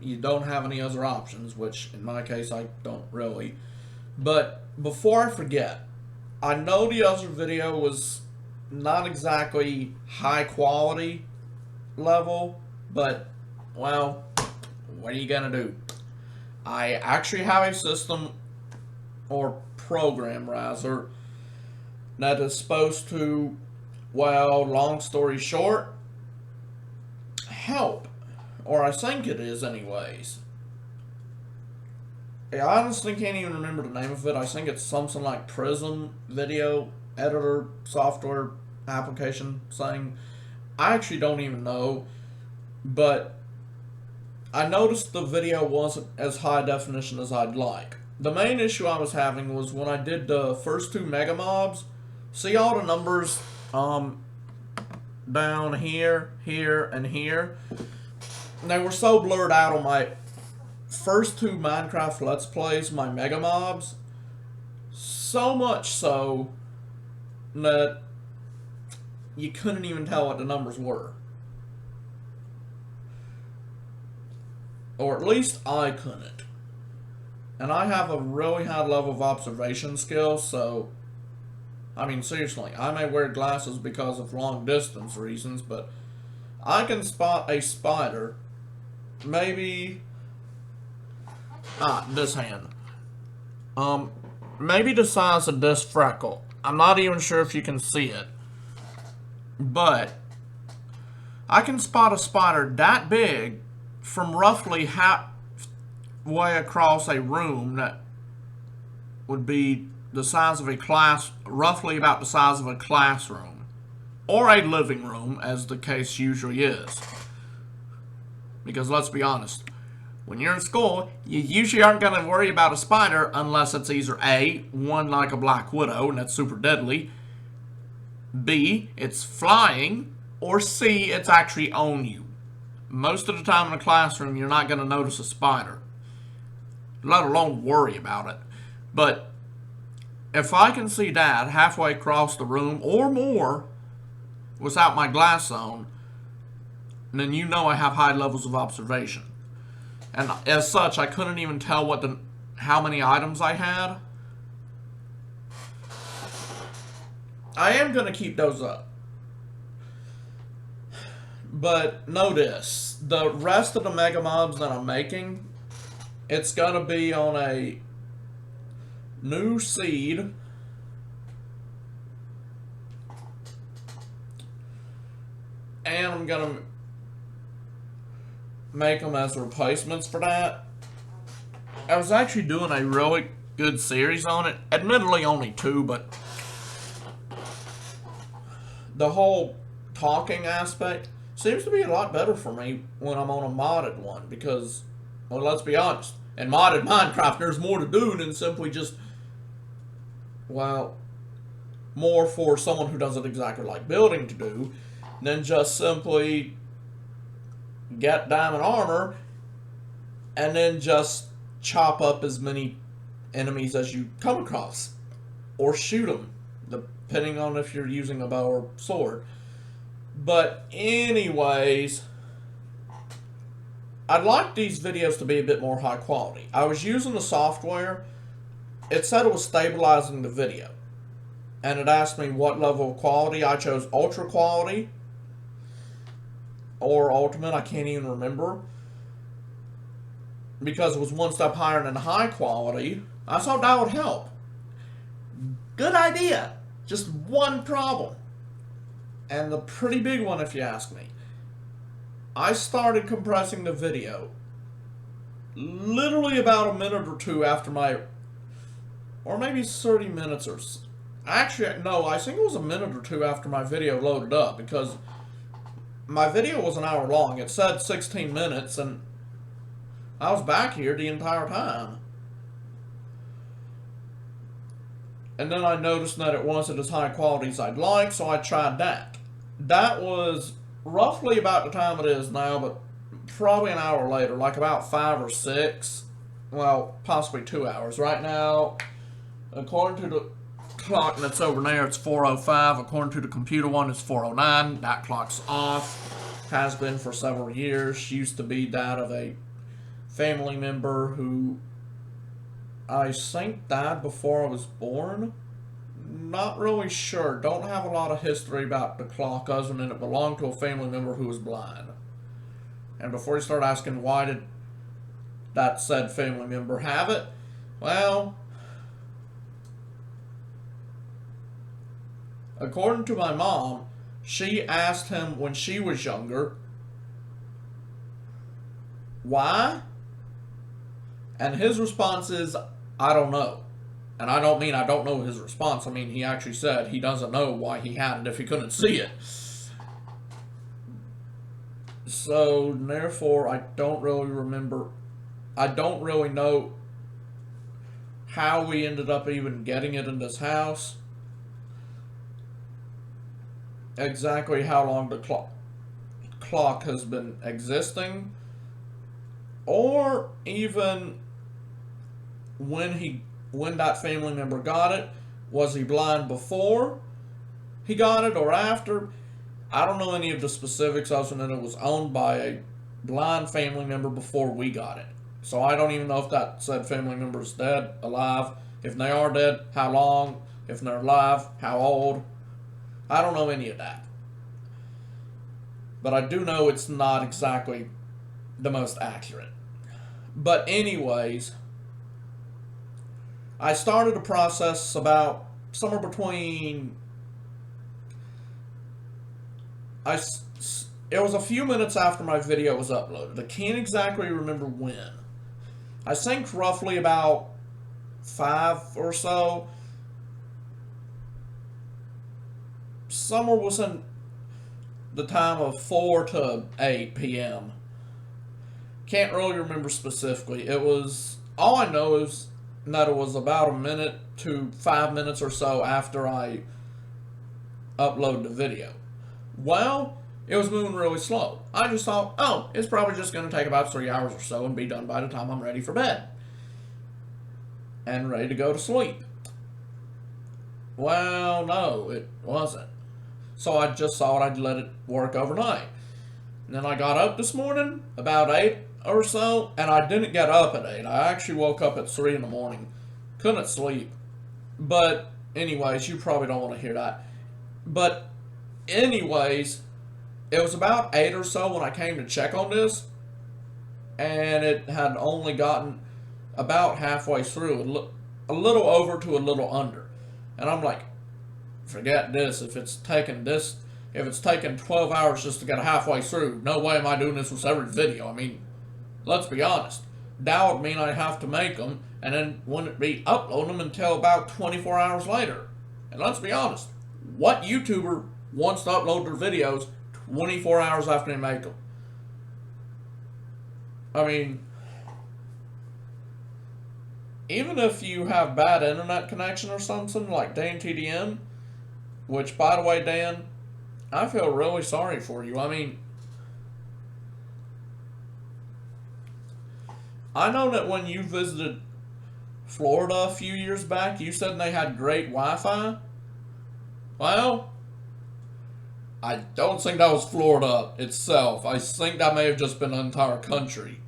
S2: you don't have any other options, which in my case I don't really. But before I forget, I know the other video was not exactly high quality level, but, well, what are you gonna do? I actually have a system, or program rather, that is supposed to, well, long story short, help. Or I think it is anyways. I honestly can't even remember the name of it. I think it's something like Prism Video Editor Software Application thing. I actually don't even know. But I noticed the video wasn't as high definition as I'd like. The main issue I was having was when I did the first two Mega Mobs. See all the numbers down here, here, and here? They were so blurred out on my first two Minecraft Let's Plays, my Mega Mobs. So much so that you couldn't even tell what the numbers were. Or at least I couldn't. And I have a really high level of observation skill, so, I mean, seriously, I may wear glasses because of long distance reasons, but I can spot a spider, maybe, this hand, maybe the size of this freckle. I'm not even sure if you can see it, but I can spot a spider that big from roughly halfway across a room that would be the size of a class, roughly about the size of a classroom, or a living room, as the case usually is. Because let's be honest, when you're in school, you usually aren't going to worry about a spider unless it's either A, one like a black widow, and that's super deadly, B, it's flying, or C, it's actually on you. Most of the time in a classroom, you're not going to notice a spider, let alone worry about it. But if I can see that halfway across the room or more without my glass on, then you know I have high levels of observation. And as such, I couldn't even tell how many items I had. I am going to keep those up. But notice, the rest of the Mega Mobs that I'm making, it's going to be on a new seed. And I'm going to make them as replacements for that. I was actually doing a really good series on it. Admittedly only 2, but the whole talking aspect seems to be a lot better for me when I'm on a modded one, because, well, let's be honest, in modded Minecraft there's more to do than simply just, well, more for someone who doesn't exactly like building to do than just simply get diamond armor and then just chop up as many enemies as you come across, or shoot them, depending on if you're using a bow or sword. But anyways, I'd like these videos to be a bit more high quality. I was using the software. It said it was stabilizing the video, and it asked me what level of quality. I chose ultra quality or ultimate, I can't even remember, because it was one step higher than high quality. I thought that would help. Good idea. Just one problem, and the pretty big one if you ask me. I started compressing the video literally about a minute or two after my, or maybe 30 minutes or, actually, no, I think it was a minute or two after my video loaded up, because my video was an hour long. It said 16 minutes, and I was back here the entire time. And then I noticed that it wasn't as high quality as I'd like, so I tried that. That was roughly about the time it is now, but probably an hour later, like about 5 or 6. Well, possibly 2 hours. Right now, according to the clock that's over there, it's 4:05. According to the computer one, it's 4:09. That clock's off. Has been for several years. Used to be that of a family member who I think died before I was born. Not really sure. Don't have a lot of history about the clock other than it belonged to a family member who was blind. And before you start asking why did that said family member have it, well, according to my mom, she asked him when she was younger, why? And his response is, I don't know. And I don't mean I don't know his response. I mean, he actually said he doesn't know why he had it if he couldn't see it. So, therefore, I don't really remember. I don't really know how we ended up even getting it in this house. Exactly how long the clock has been existing. Or even when that family member got it. Was he blind before he got it or after? I don't know any of the specifics other than it was owned by a blind family member before we got it. So I don't even know if that said family member is dead, alive. If they are dead, how long? If they're alive, how old? I don't know any of that. But I do know it's not exactly the most accurate. But anyways, I started a process about somewhere between, it was a few minutes after my video was uploaded. I can't exactly remember when. I think roughly about 5 or so. Somewhere within the time of 4 to 8 p.m. Can't really remember specifically. It was, all I know is that it was about a minute to 5 minutes or so after I uploaded the video. Well, it was moving really slow. I just thought, oh, it's probably just going to take about 3 hours or so and be done by the time I'm ready for bed. And ready to go to sleep. Well, no, it wasn't. So I just thought I'd let it work overnight. And then I got up this morning, about 8 or so, and I didn't get up at 8. I actually woke up at 3 in the morning. Couldn't sleep. But anyways, you probably don't want to hear that. But anyways, it was about 8 or so when I came to check on this, and it had only gotten about halfway through, a little over to a little under. And I'm like, forget this. If it's taken 12 hours just to get halfway through, no way am I doing this with every video. I mean, let's be honest. That would mean I'd have to make them, and then wouldn't be uploading them until about 24 hours later. And let's be honest, what YouTuber wants to upload their videos 24 hours after they make them? I mean, even if you have bad internet connection or something like Dan TDM, which, by the way, Dan, I feel really sorry for you. I mean, I know that when you visited Florida a few years back, you said they had great Wi-Fi. Well, I don't think that was Florida itself. I think that may have just been the entire country.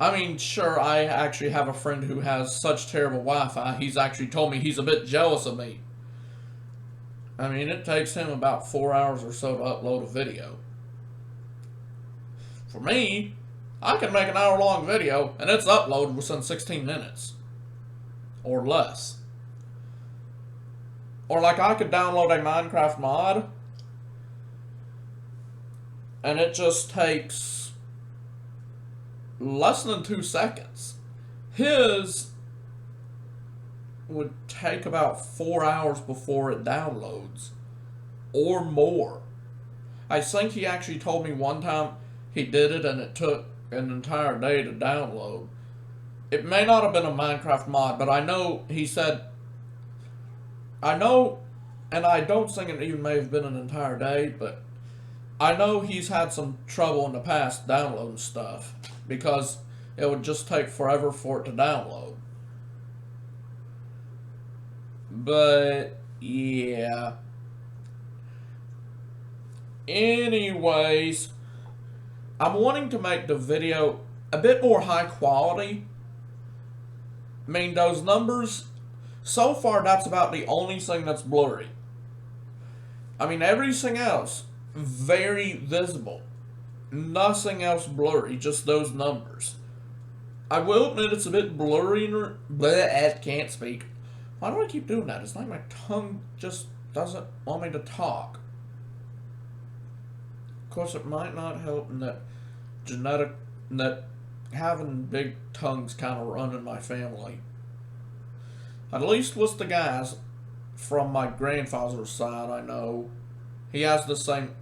S2: I mean, sure, I actually have a friend who has such terrible Wi-Fi, he's actually told me he's a bit jealous of me. I mean, it takes him about 4 hours or so to upload a video. For me, I can make an hour-long video, and it's uploaded within 16 minutes. Or less. Or like I could download a Minecraft mod, and it just takes less than 2 seconds. His would take about 4 hours before it downloads, or more. I think he actually told me one time he did it and it took an entire day to download. It may not have been a Minecraft mod, but I know he said, I know, and I don't think it even may have been an entire day, but I know he's had some trouble in the past downloading stuff because it would just take forever for it to download. But, yeah. Anyways, I'm wanting to make the video a bit more high quality. I mean, those numbers, so far that's about the only thing that's blurry. I mean, everything else, very visible. Nothing else blurry, just those numbers. I will admit it's a bit blurry, I can't speak. Why do I keep doing that? It's like my tongue just doesn't want me to talk. Of course, it might not help in that that having big tongues kind of run in my family. At least with the guys from my grandfather's side, I know he has the same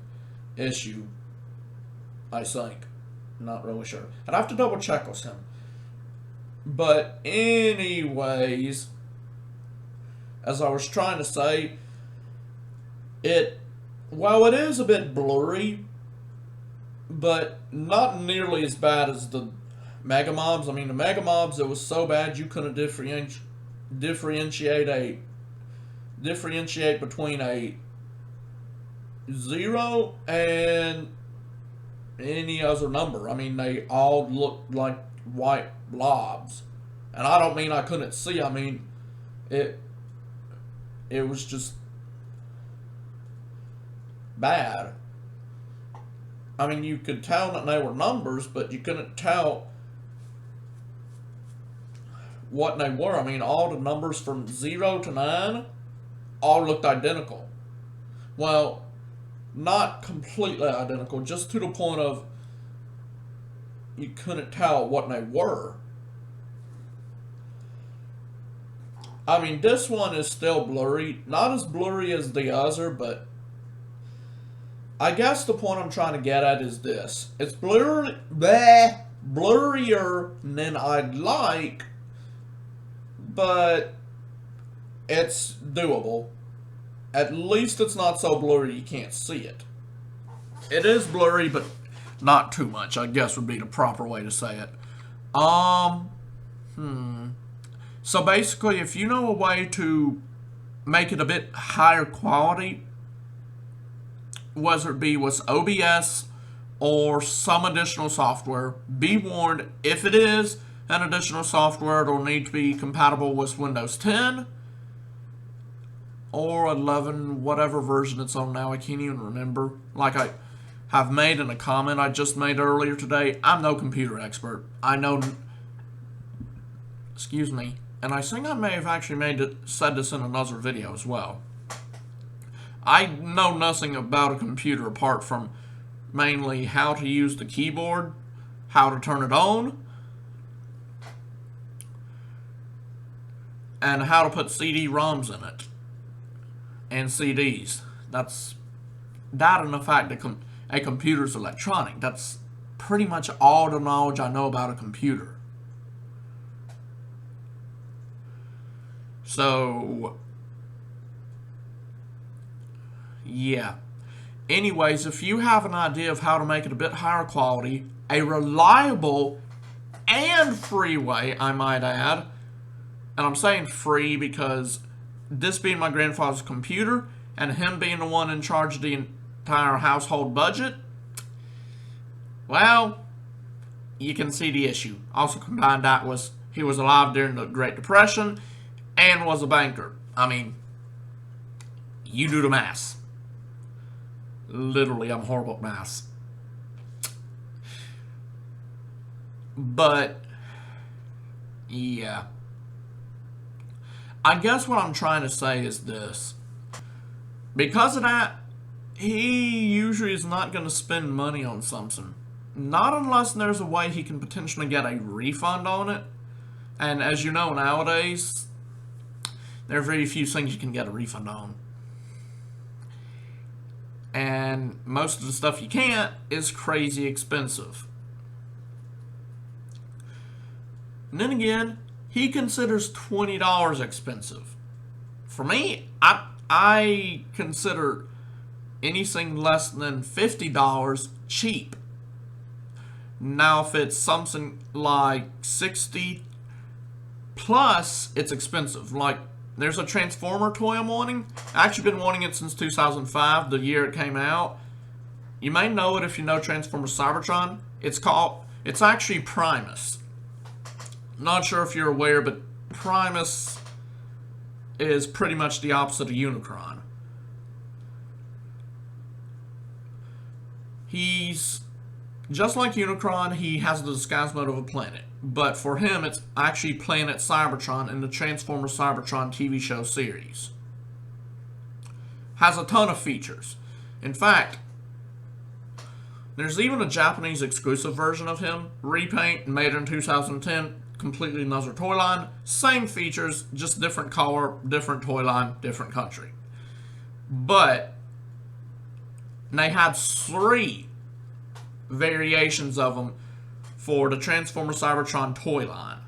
S2: issue. I think. Not really sure. I'd have to double check with him. But anyways, as I was trying to say, while it is a bit blurry, but not nearly as bad as the Mega Mobs. I mean, the Mega Mobs, it was so bad you couldn't differentiate between a 0 and any other number. I mean, they all looked like white blobs. And I don't mean I couldn't see. I mean, it was just bad. I mean, you could tell that they were numbers, but you couldn't tell what they were. I mean, all the numbers from 0 to 9 all looked identical. Well, not completely identical, just to the point of you couldn't tell what they were. I mean, this one is still blurry. Not as blurry as the other, but I guess the point I'm trying to get at is this. It's blurrier than I'd like, but it's doable. At least it's not so blurry you can't see it. It is blurry, but not too much, I guess would be the proper way to say it. So basically, if you know a way to make it a bit higher quality, whether it be with OBS or some additional software, be warned, if it is an additional software, it'll need to be compatible with Windows 10 or 11, whatever version it's on now. I can't even remember. Like I have made in a comment I just made earlier today, I'm no computer expert. I know, excuse me, and I think I may have actually said this in another video as well. I know nothing about a computer apart from mainly how to use the keyboard, how to turn it on, and how to put CD-ROMs in it, and CDs. That's that, and the fact that a computer's electronic. That's pretty much all the knowledge I know about a computer. So, yeah. Anyways, if you have an idea of how to make it a bit higher quality, a reliable and free way, I might add, and I'm saying free because this being my grandfather's computer and him being the one in charge of the entire household budget, well, you can see the issue. Also combined that was he was alive during the Great Depression and was a banker. I mean, you do the math. Literally, I'm horrible at math. But, yeah. I guess what I'm trying to say is this. Because of that, he usually is not going to spend money on something. Not unless there's a way he can potentially get a refund on it. And as you know, nowadays, there are very few things you can get a refund on. And most of the stuff you can't is crazy expensive. And then again, he considers $20 expensive. For me, I consider anything less than $50 cheap. Now, if it's something like 60 plus, it's expensive. Like, there's a Transformer toy I'm wanting. I've actually been wanting it since 2005, the year it came out. You may know it if you know Transformers Cybertron. It's actually Primus. Not sure if you're aware, but Primus is pretty much the opposite of Unicron. He's just like Unicron, he has the disguise mode of a planet. But for him, it's actually Planet Cybertron in the Transformers Cybertron TV show series. Has a ton of features. In fact, there's even a Japanese exclusive version of him, repaint, made in 2010, completely another toy line. Same features, just different color, different toy line, different country. But they had 3 variations of them for the Transformers Cybertron toy line.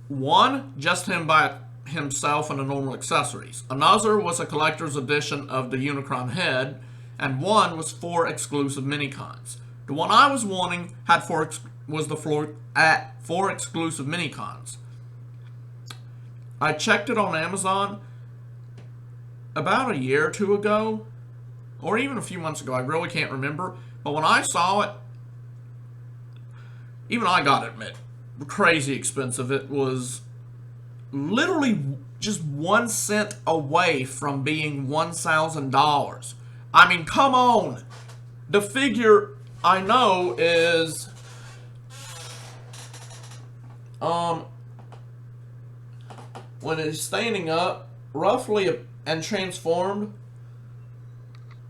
S2: One, just him by himself and the normal accessories. Another was a collector's edition of the Unicron head, and one was 4 exclusive minicons. The one I was wanting had 4 exclusive minicons. I checked it on Amazon about a year or 2 ago, or even a few months ago. I really can't remember. But when I saw it, even I gotta admit, crazy expensive. It was literally just 1 cent away from being $1,000. I mean, come on. The figure I know is when it's standing up, roughly and transformed,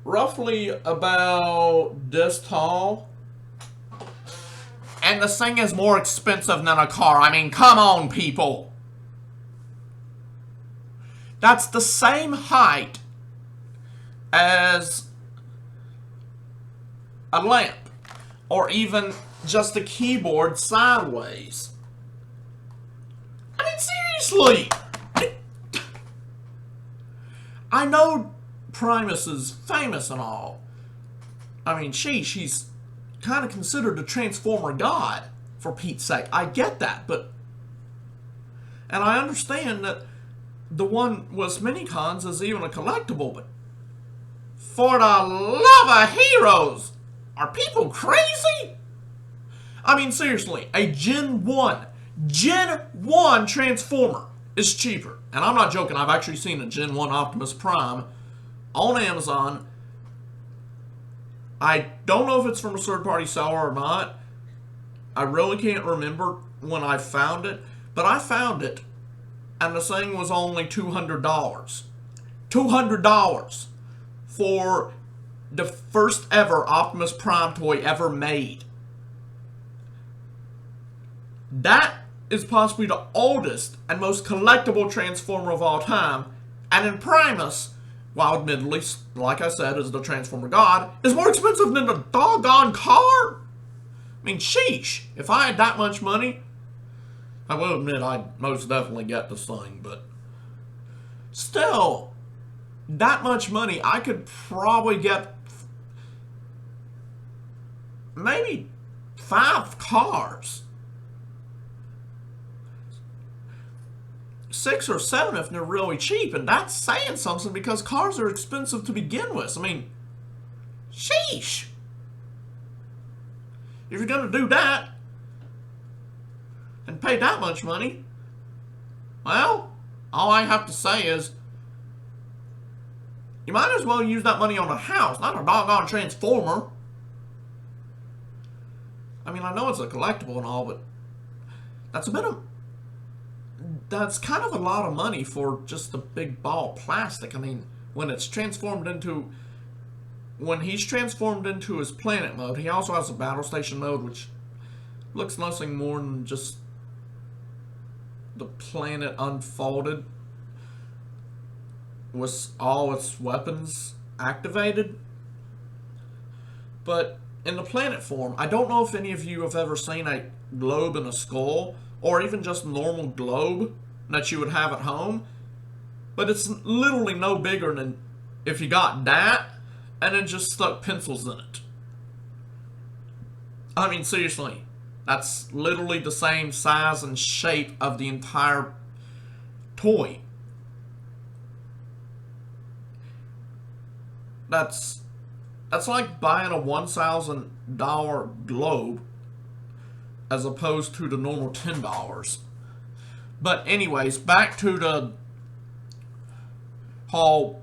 S2: roughly about this tall. And the thing is more expensive than a car. I mean, come on, people. That's the same height as a lamp. Or even just a keyboard sideways. I mean, seriously. I know Primus is famous and all. I mean, she's kind of considered a Transformer god, for Pete's sake. I get that, but... And I understand that the one with minicons is even a collectible, but... For the love of heroes! Are people crazy? I mean, seriously, a Gen 1 Transformer is cheaper. And I'm not joking, I've actually seen a Gen 1 Optimus Prime on Amazon. I don't know if it's from a third-party seller or not. I really can't remember when I found it. But I found it, and the thing was only $200. $200 for the first ever Optimus Prime toy ever made. That is possibly the oldest and most collectible Transformer of all time. And in Primus, while admittedly, like I said, is the Transformer god, is more expensive than the doggone car? I mean, sheesh. If I had that much money, I will admit I'd most definitely get this thing, but still, that much money, I could probably get maybe 5 cars. 6 or 7 if they're really cheap, and that's saying something because cars are expensive to begin with. I mean, sheesh. If you're gonna do that and pay that much money, well, all I have to say is you might as well use that money on a house, not a doggone Transformer. I mean, I know it's a collectible and all, but that's kind of a lot of money for just a big ball of plastic. I mean, when it's transformed into when he's transformed into his planet mode, he also has a battle station mode, which looks nothing more than just the planet unfolded with all its weapons activated. But in the planet form, I don't know if any of you have ever seen a globe and a skull, or even just a normal globe that you would have at home, but it's literally no bigger than if you got that and then just stuck pencils in it. I mean, seriously, that's literally the same size and shape of the entire toy. That's like buying a $1,000 globe as opposed to the normal $10. But anyways, back to the whole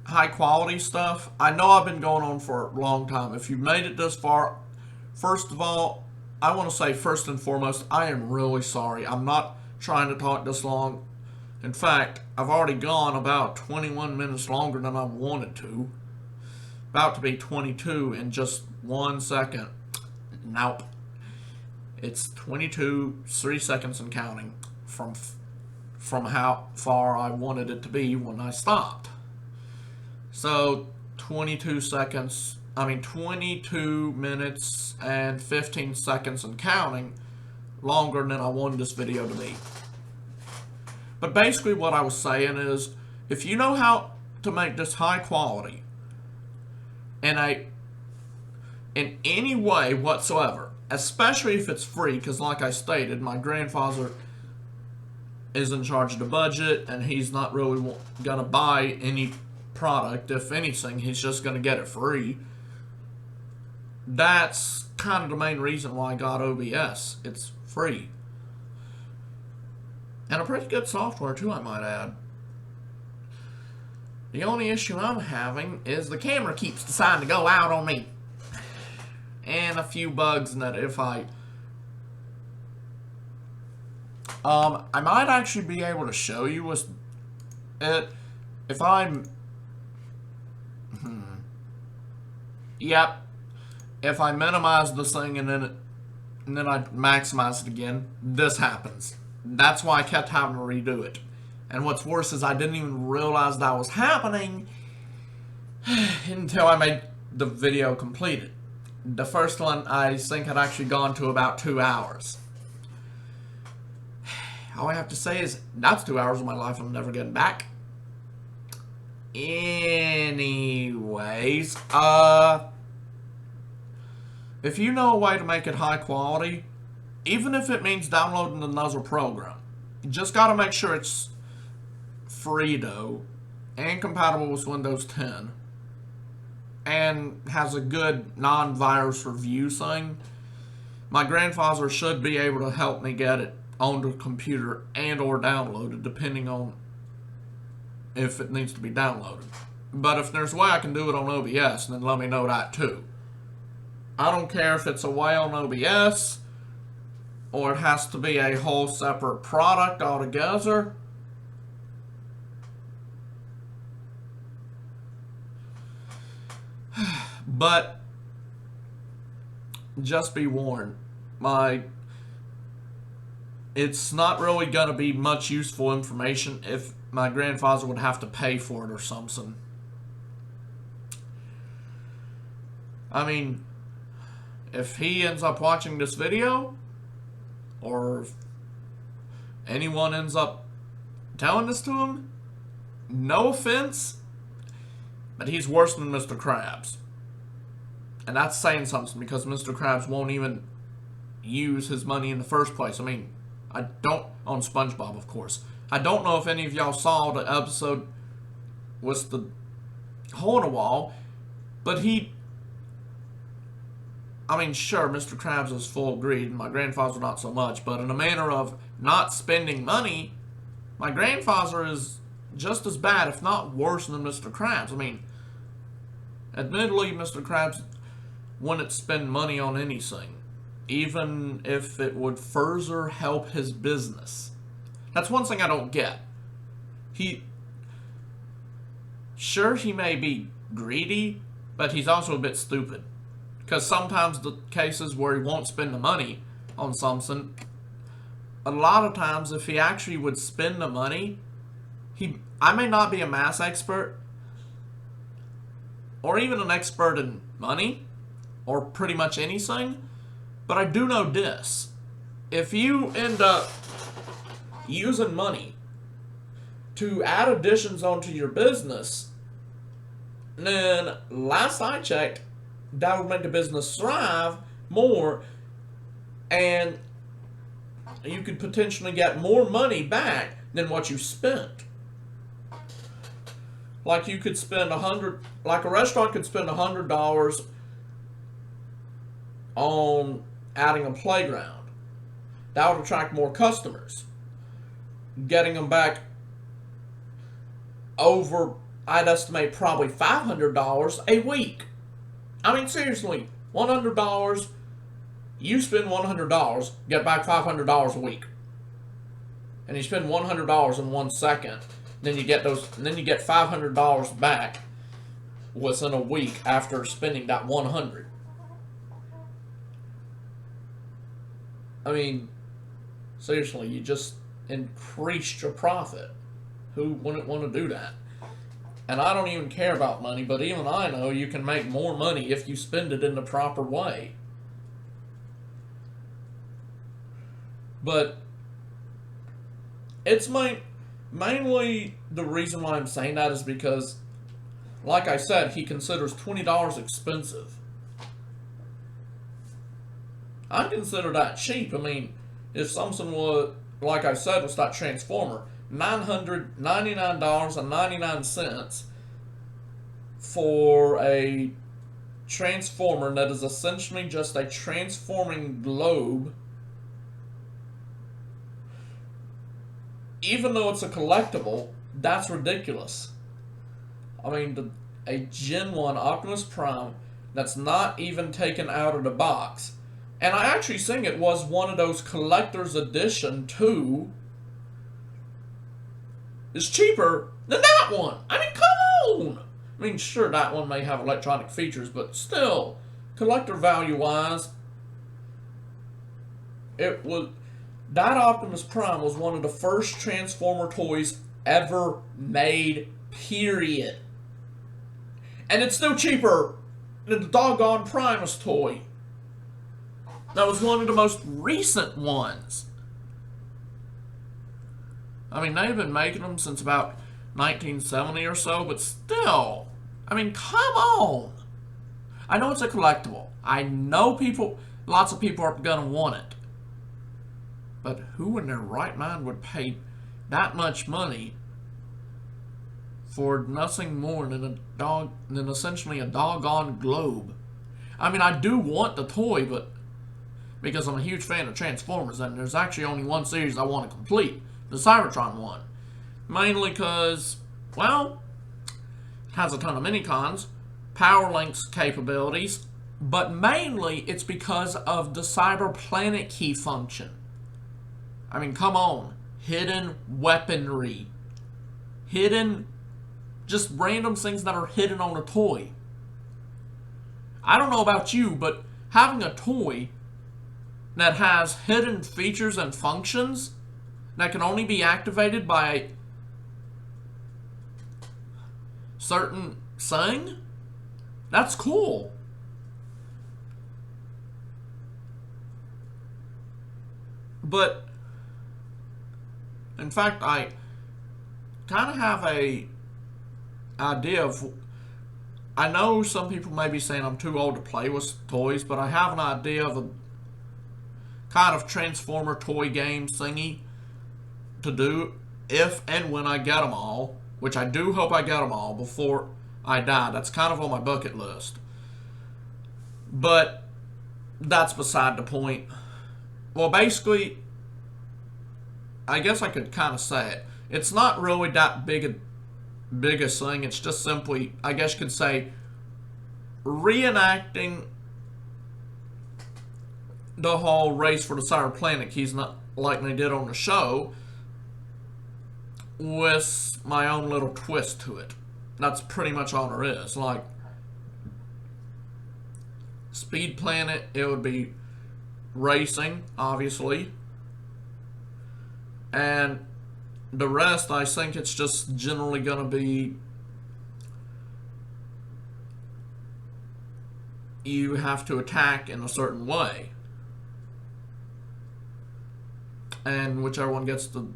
S2: high quality stuff. I know I've been going on for a long time. If you've made it this far, first of all, I want to say first and foremost, I am really sorry. I'm not trying to talk this long. In fact, I've already gone about 21 minutes longer than I wanted to. About to be 22 in just 1 second. Nope. It's 22, 3 seconds and counting from how far I wanted it to be when I stopped. So 22 minutes and 15 seconds and counting, longer than I wanted this video to be. But basically what I was saying is, if you know how to make this high quality in any way whatsoever, especially if it's free, because like I stated, my grandfather is in charge of the budget and he's not really gonna buy any product. If anything, he's just gonna get it free. That's kind of the main reason why I got OBS. It's free. And a pretty good software too, I might add. The only issue I'm having is the camera keeps deciding to go out on me. And a few bugs in that if I might actually be able to show you with it if I'm Yep. If I minimize this thing and then I maximize it again, this happens. That's why I kept having to redo it. And what's worse is I didn't even realize that was happening until I made the video completed. The first one, I think, had actually gone to about 2 hours. All I have to say is, that's 2 hours of my life I'm never getting back. Anyways, if you know a way to make it high quality, even if it means downloading another program, you just gotta make sure it's free though, and compatible with Windows 10, and has a good non-virus review thing. My grandfather should be able to help me get it on the computer and or downloaded, depending on if it needs to be downloaded. But if there's a way I can do it on OBS, then let me know that too. I don't care if it's a way on OBS, or it has to be a whole separate product altogether. But just be warned, it's not really gonna be much useful information if my grandfather would have to pay for it or something. I mean, if he ends up watching this video, or if anyone ends up telling this to him, no offense, but he's worse than Mr. Krabs. And that's saying something, because Mr. Krabs won't even use his money in the first place. I mean, I don't, on SpongeBob, of course. I don't know if any of y'all saw the episode with the hole in the wall, but I mean, sure, Mr. Krabs is full of greed, and my grandfather not so much, but in a manner of not spending money, my grandfather is just as bad, if not worse, than Mr. Krabs. I mean, admittedly, Mr. Krabs wouldn't spend money on anything, even if it would further help his business. That's one thing I don't get. sure, he may be greedy, but he's also a bit stupid. Because sometimes the cases where he won't spend the money on something, a lot of times if he actually would spend the money, I may not be a math expert, or even an expert in money, or pretty much anything, but I do know this. If you end up using money to add additions onto your business, then last I checked, that would make the business thrive more, and you could potentially get more money back than what you spent. Like you could spend like a restaurant could spend $100 on adding a playground. That would attract more customers. Getting them back over, I'd estimate probably $500 a week. I mean, seriously, $100, you spend $100, get back $500 a week. And you spend $100 in 1 second, then you get $500 back within a week after spending that $100. I mean, seriously, you just increased your profit. Who wouldn't want to do that? And I don't even care about money, but even I know you can make more money if you spend it in the proper way. But it's mainly the reason why I'm saying that is because, like I said, he considers $20 expensive. I consider that cheap. I mean, if something was, like I said, was that Transformer, $999.99 for a Transformer that is essentially just a transforming globe. Even though it's a collectible, that's ridiculous. I mean, a Gen 1 Optimus Prime that's not even taken out of the box. And I actually think it was one of those collector's edition too. Is cheaper than that one. I mean, come on! I mean, sure, that one may have electronic features, but still, collector value-wise, that Optimus Prime was one of the first Transformer toys ever made, period. And it's still cheaper than the doggone Primus toy. That was one of the most recent ones. I mean, they've been making them since about 1970 or so, but still, I mean, come on. I know it's a collectible. I know lots of people are gonna want it. But who in their right mind would pay that much money for nothing more than essentially a doggone globe? I mean, I do want the toy, but because I'm a huge fan of Transformers, and there's actually only one series I want to complete. The Cybertron one. Mainly because, well, it has a ton of mini-cons, power links capabilities, but mainly it's because of the Cyberplanet key function. I mean, come on. Hidden weaponry. Just random things that are hidden on a toy. I don't know about you, but having a toy that has hidden features and functions that can only be activated by a certain thing, that's cool. But, in fact, I kind of have a idea of, I know some people may be saying I'm too old to play with toys, but I have an idea of a kind of Transformer toy game thingy to do if and when I get them all, which I do hope I get them all before I die. That's kind of on my bucket list. But that's beside the point. Well, basically, I guess I could kind of say it. It's not really that biggest thing. It's just simply, I guess you could say, reenacting the whole race for the Cyberplanet keys, not like they did on the show, with my own little twist to it. That's pretty much all there is. Like, Speed Planet, it would be racing, obviously. And the rest, I think it's just generally going to be you have to attack in a certain way. And whichever one gets the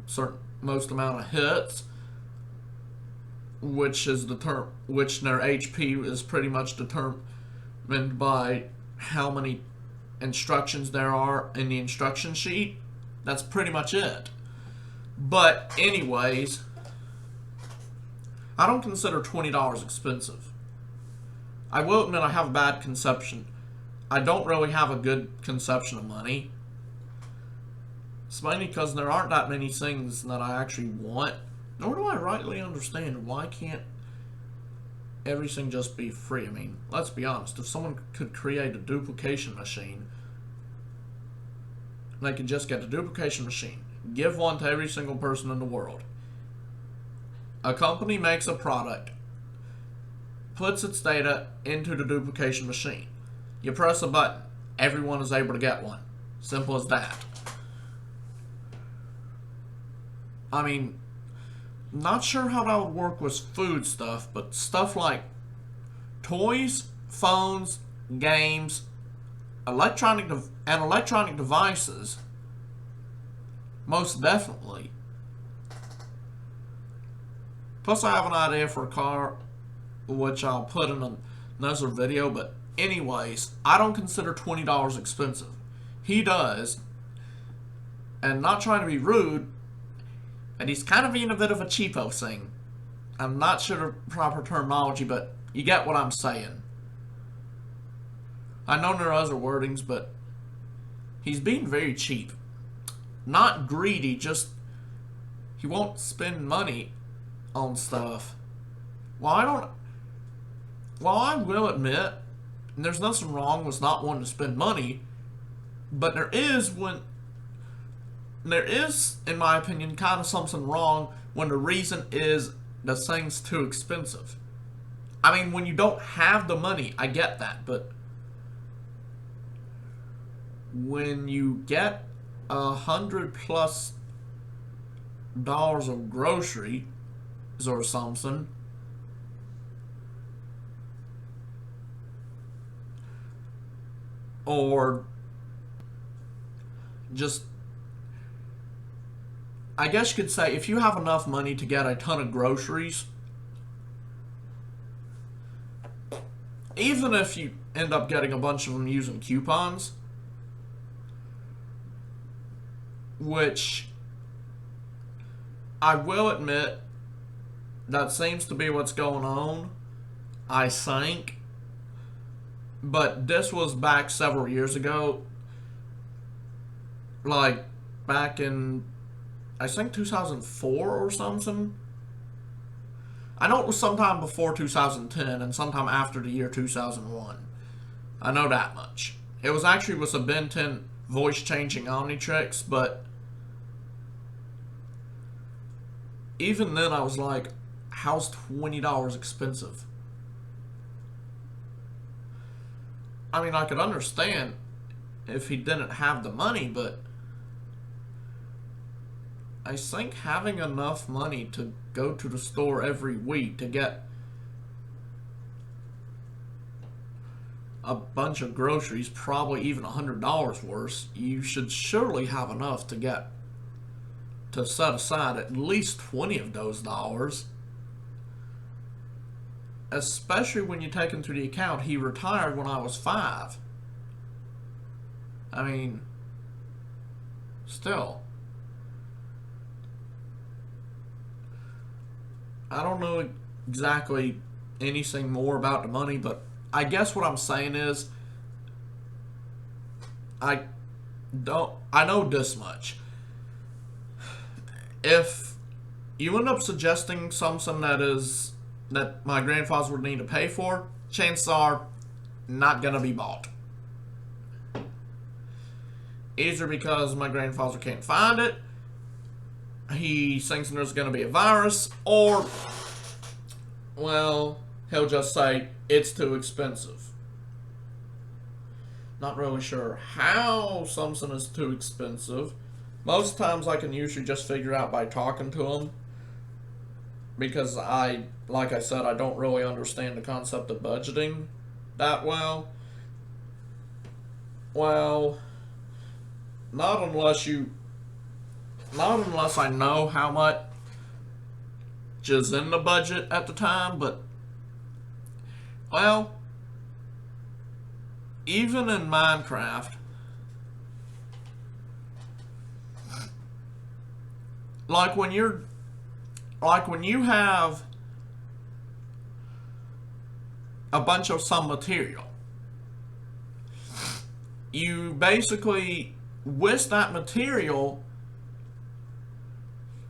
S2: most amount of hits, which is which their HP is pretty much determined by how many instructions there are in the instruction sheet. That's pretty much it. But anyways, I don't consider $20 expensive. I will admit I have a bad conception. I don't really have a good conception of money. It's mainly because there aren't that many things that I actually want. Nor do I rightly understand why can't everything just be free. I mean, let's be honest. If someone could create a duplication machine, they could just get a duplication machine. Give one to every single person in the world. A company makes a product, puts its data into the duplication machine. You press a button. Everyone is able to get one. Simple as that. I mean, not sure how that would work with food stuff, but stuff like toys, phones, games, electronic devices, most definitely. Plus, I have an idea for a car, which I'll put in another video, but anyways, I don't consider $20 expensive. He does, and not trying to be rude, and he's kind of being a bit of a cheapo thing. I'm not sure the proper terminology, but you get what I'm saying. I know there are other wordings, but he's being very cheap. Not greedy, just he won't spend money on stuff. While I will admit, and there's nothing wrong with not wanting to spend money, but there is, in my opinion, kind of something wrong when the reason is the thing's too expensive. I mean, when you don't have the money, I get that, but when you get $100+ of groceries or something, or just, I guess you could say, if you have enough money to get a ton of groceries, even if you end up getting a bunch of them using coupons, which I will admit that seems to be what's going on, I think, but this was back several years ago, like back in, I think 2004 or something. I know it was sometime before 2010 and sometime after the year 2001. I know that much. It was actually with a Ben 10 voice-changing Omnitrix, but even then I was like, how's $20 expensive? I mean, I could understand if he didn't have the money, but I think having enough money to go to the store every week to get a bunch of groceries, probably even $100 worth, you should surely have enough to set aside at least 20 of those dollars. Especially when you take into the account he retired when I was 5. I mean, still. I don't know exactly anything more about the money, but I guess what I'm saying is, I know this much. If you end up suggesting something that my grandfather would need to pay for, chances are not gonna be bought. Either because my grandfather can't find it, he thinks there's gonna be a virus, or well, he'll just say, it's too expensive. Not really sure how something is too expensive. Most times I can usually just figure out by talking to him. Because like I said, I don't really understand the concept of budgeting that well. Well, not unless I know how much is in the budget at the time, but, well, even in Minecraft, like when you have a bunch of some material, you basically, with that material,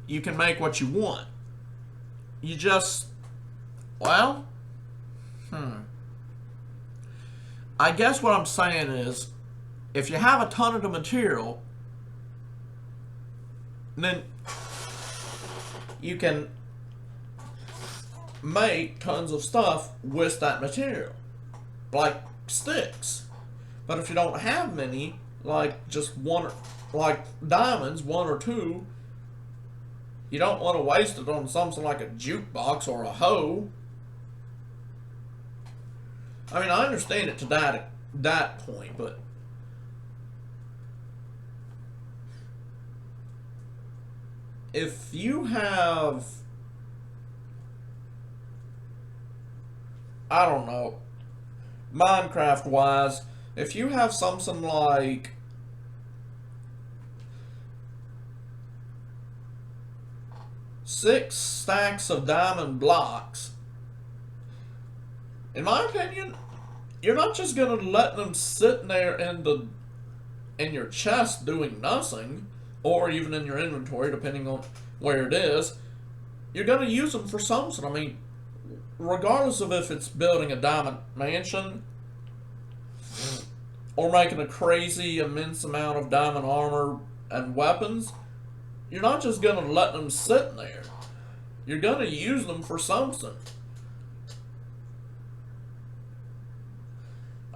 S2: you can make what you want. You just, well, I guess what I'm saying is, if you have a ton of the material, then you can make tons of stuff with that material, like sticks. But if you don't have many, like just one, like diamonds, one or two, you don't want to waste it on something like a jukebox or a hoe. I mean, I understand it to that point, but if you have, I don't know, Minecraft wise, if you have something like six stacks of diamond blocks, in my opinion, you're not just gonna let them sit there in your chest doing nothing, or even in your inventory, depending on where it is. You're gonna use them for something. I mean, regardless of if it's building a diamond mansion or making a crazy immense amount of diamond armor and weapons, you're not just gonna let them sit there. You're gonna use them for something.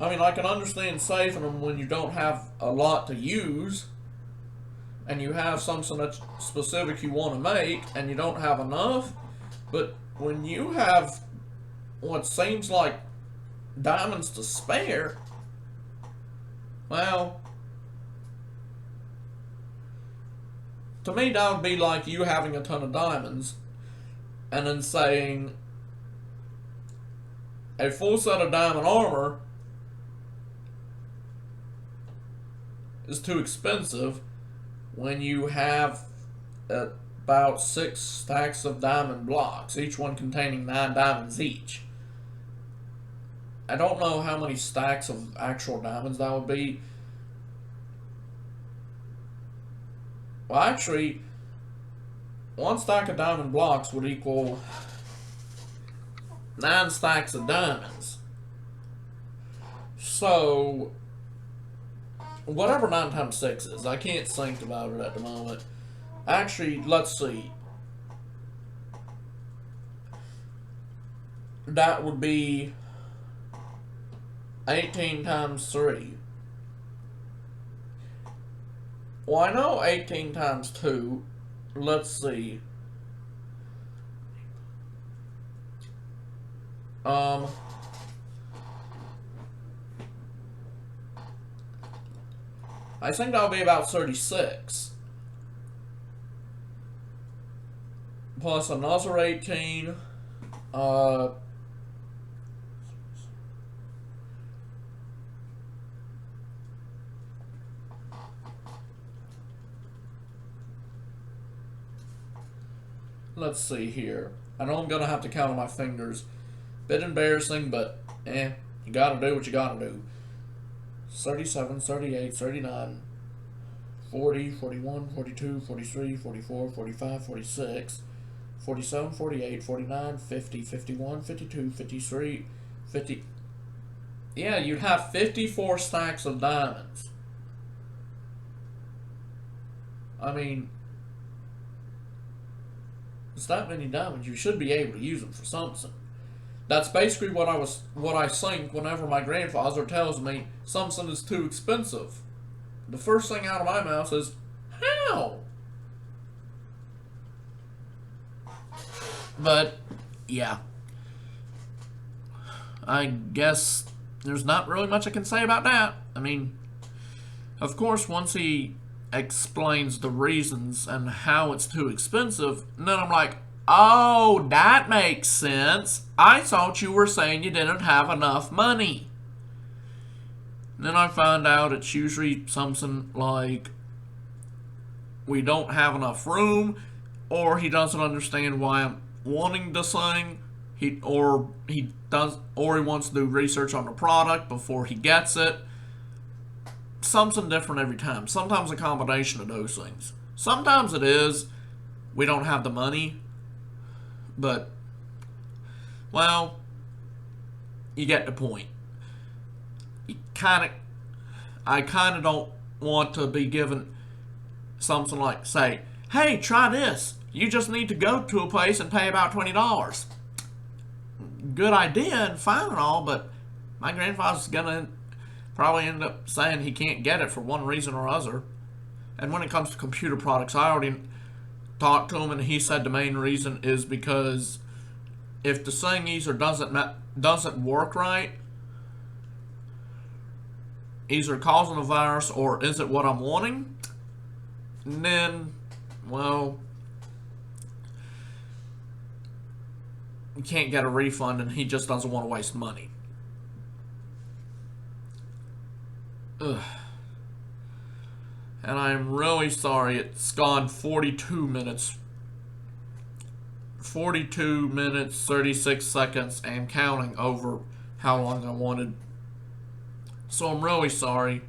S2: I mean, I can understand saving them when you don't have a lot to use, and you have something that's specific you want to make, and you don't have enough. But when you have what seems like diamonds to spare, well, to me that would be like you having a ton of diamonds, and then saying a full set of diamond armor is too expensive when you have about 6 stacks of diamond blocks, each one containing 9 diamonds each. I don't know how many stacks of actual diamonds that would be. Well, actually, 1 stack of diamond blocks would equal 9 stacks of diamonds. So, whatever 9 times 6 is, I can't think about it at the moment. Actually, let's see. That would be 18 times 3. Well, I know 18 times 2. Let's see. I think that'll be about 36. Plus another 18. Let's see here. I know I'm gonna have to count on my fingers. Bit embarrassing, but you gotta do what you gotta do. 37, 38, 39, 40, 41, 42, 43, 44, 45, 46, 47, 48, 49, 50, 51, 52, 53, 50. Yeah, you'd have 54 stacks of diamonds. I mean, it's that many diamonds. You should be able to use them for something. That's basically what I think whenever my grandfather tells me something is too expensive. The first thing out of my mouth is, how? But, yeah. I guess there's not really much I can say about that. I mean, of course, once he explains the reasons and how it's too expensive, then I'm like, oh, that makes sense. I thought you were saying you didn't have enough money. And then I find out it's usually something like we don't have enough room, or he doesn't understand why I'm wanting to sing. He wants to do research on the product before he gets it. Something different every time. Sometimes a combination of those things. Sometimes it is we don't have the money, but, well, you get the point. I kind of don't want to be given something like, say, hey, try this. You just need to go to a place and pay about $20. Good idea and fine and all, but my grandfather's gonna probably end up saying he can't get it for one reason or other. And when it comes to computer products, I already talked to him, and he said the main reason is because if the thing either doesn't work right, either causing a virus or is it what I'm wanting, then, well, you can't get a refund, and he just doesn't want to waste money. Ugh. And I'm really sorry it's gone 42 minutes. 42 minutes, 36 seconds, and counting over how long I wanted. So I'm really sorry.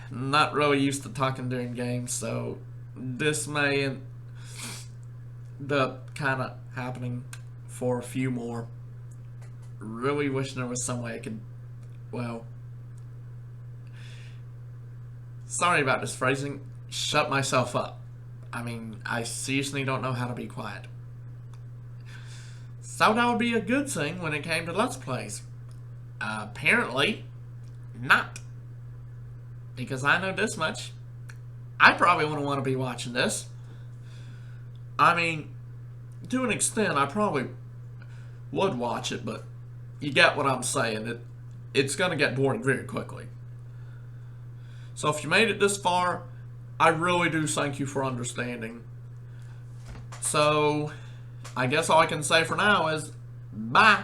S2: Not really used to talking during games, so this may end up kind of happening for a few more. Really wishing there was some way I could, well, sorry about this phrasing, shut myself up. I mean, I seriously don't know how to be quiet. So that would be a good thing when it came to Let's Plays. Apparently, not. Because I know this much. I probably wouldn't want to be watching this. I mean, to an extent, I probably would watch it, but you get what I'm saying. It's going to get boring very quickly. So if you made it this far, I really do thank you for understanding. So, I guess all I can say for now is, bye.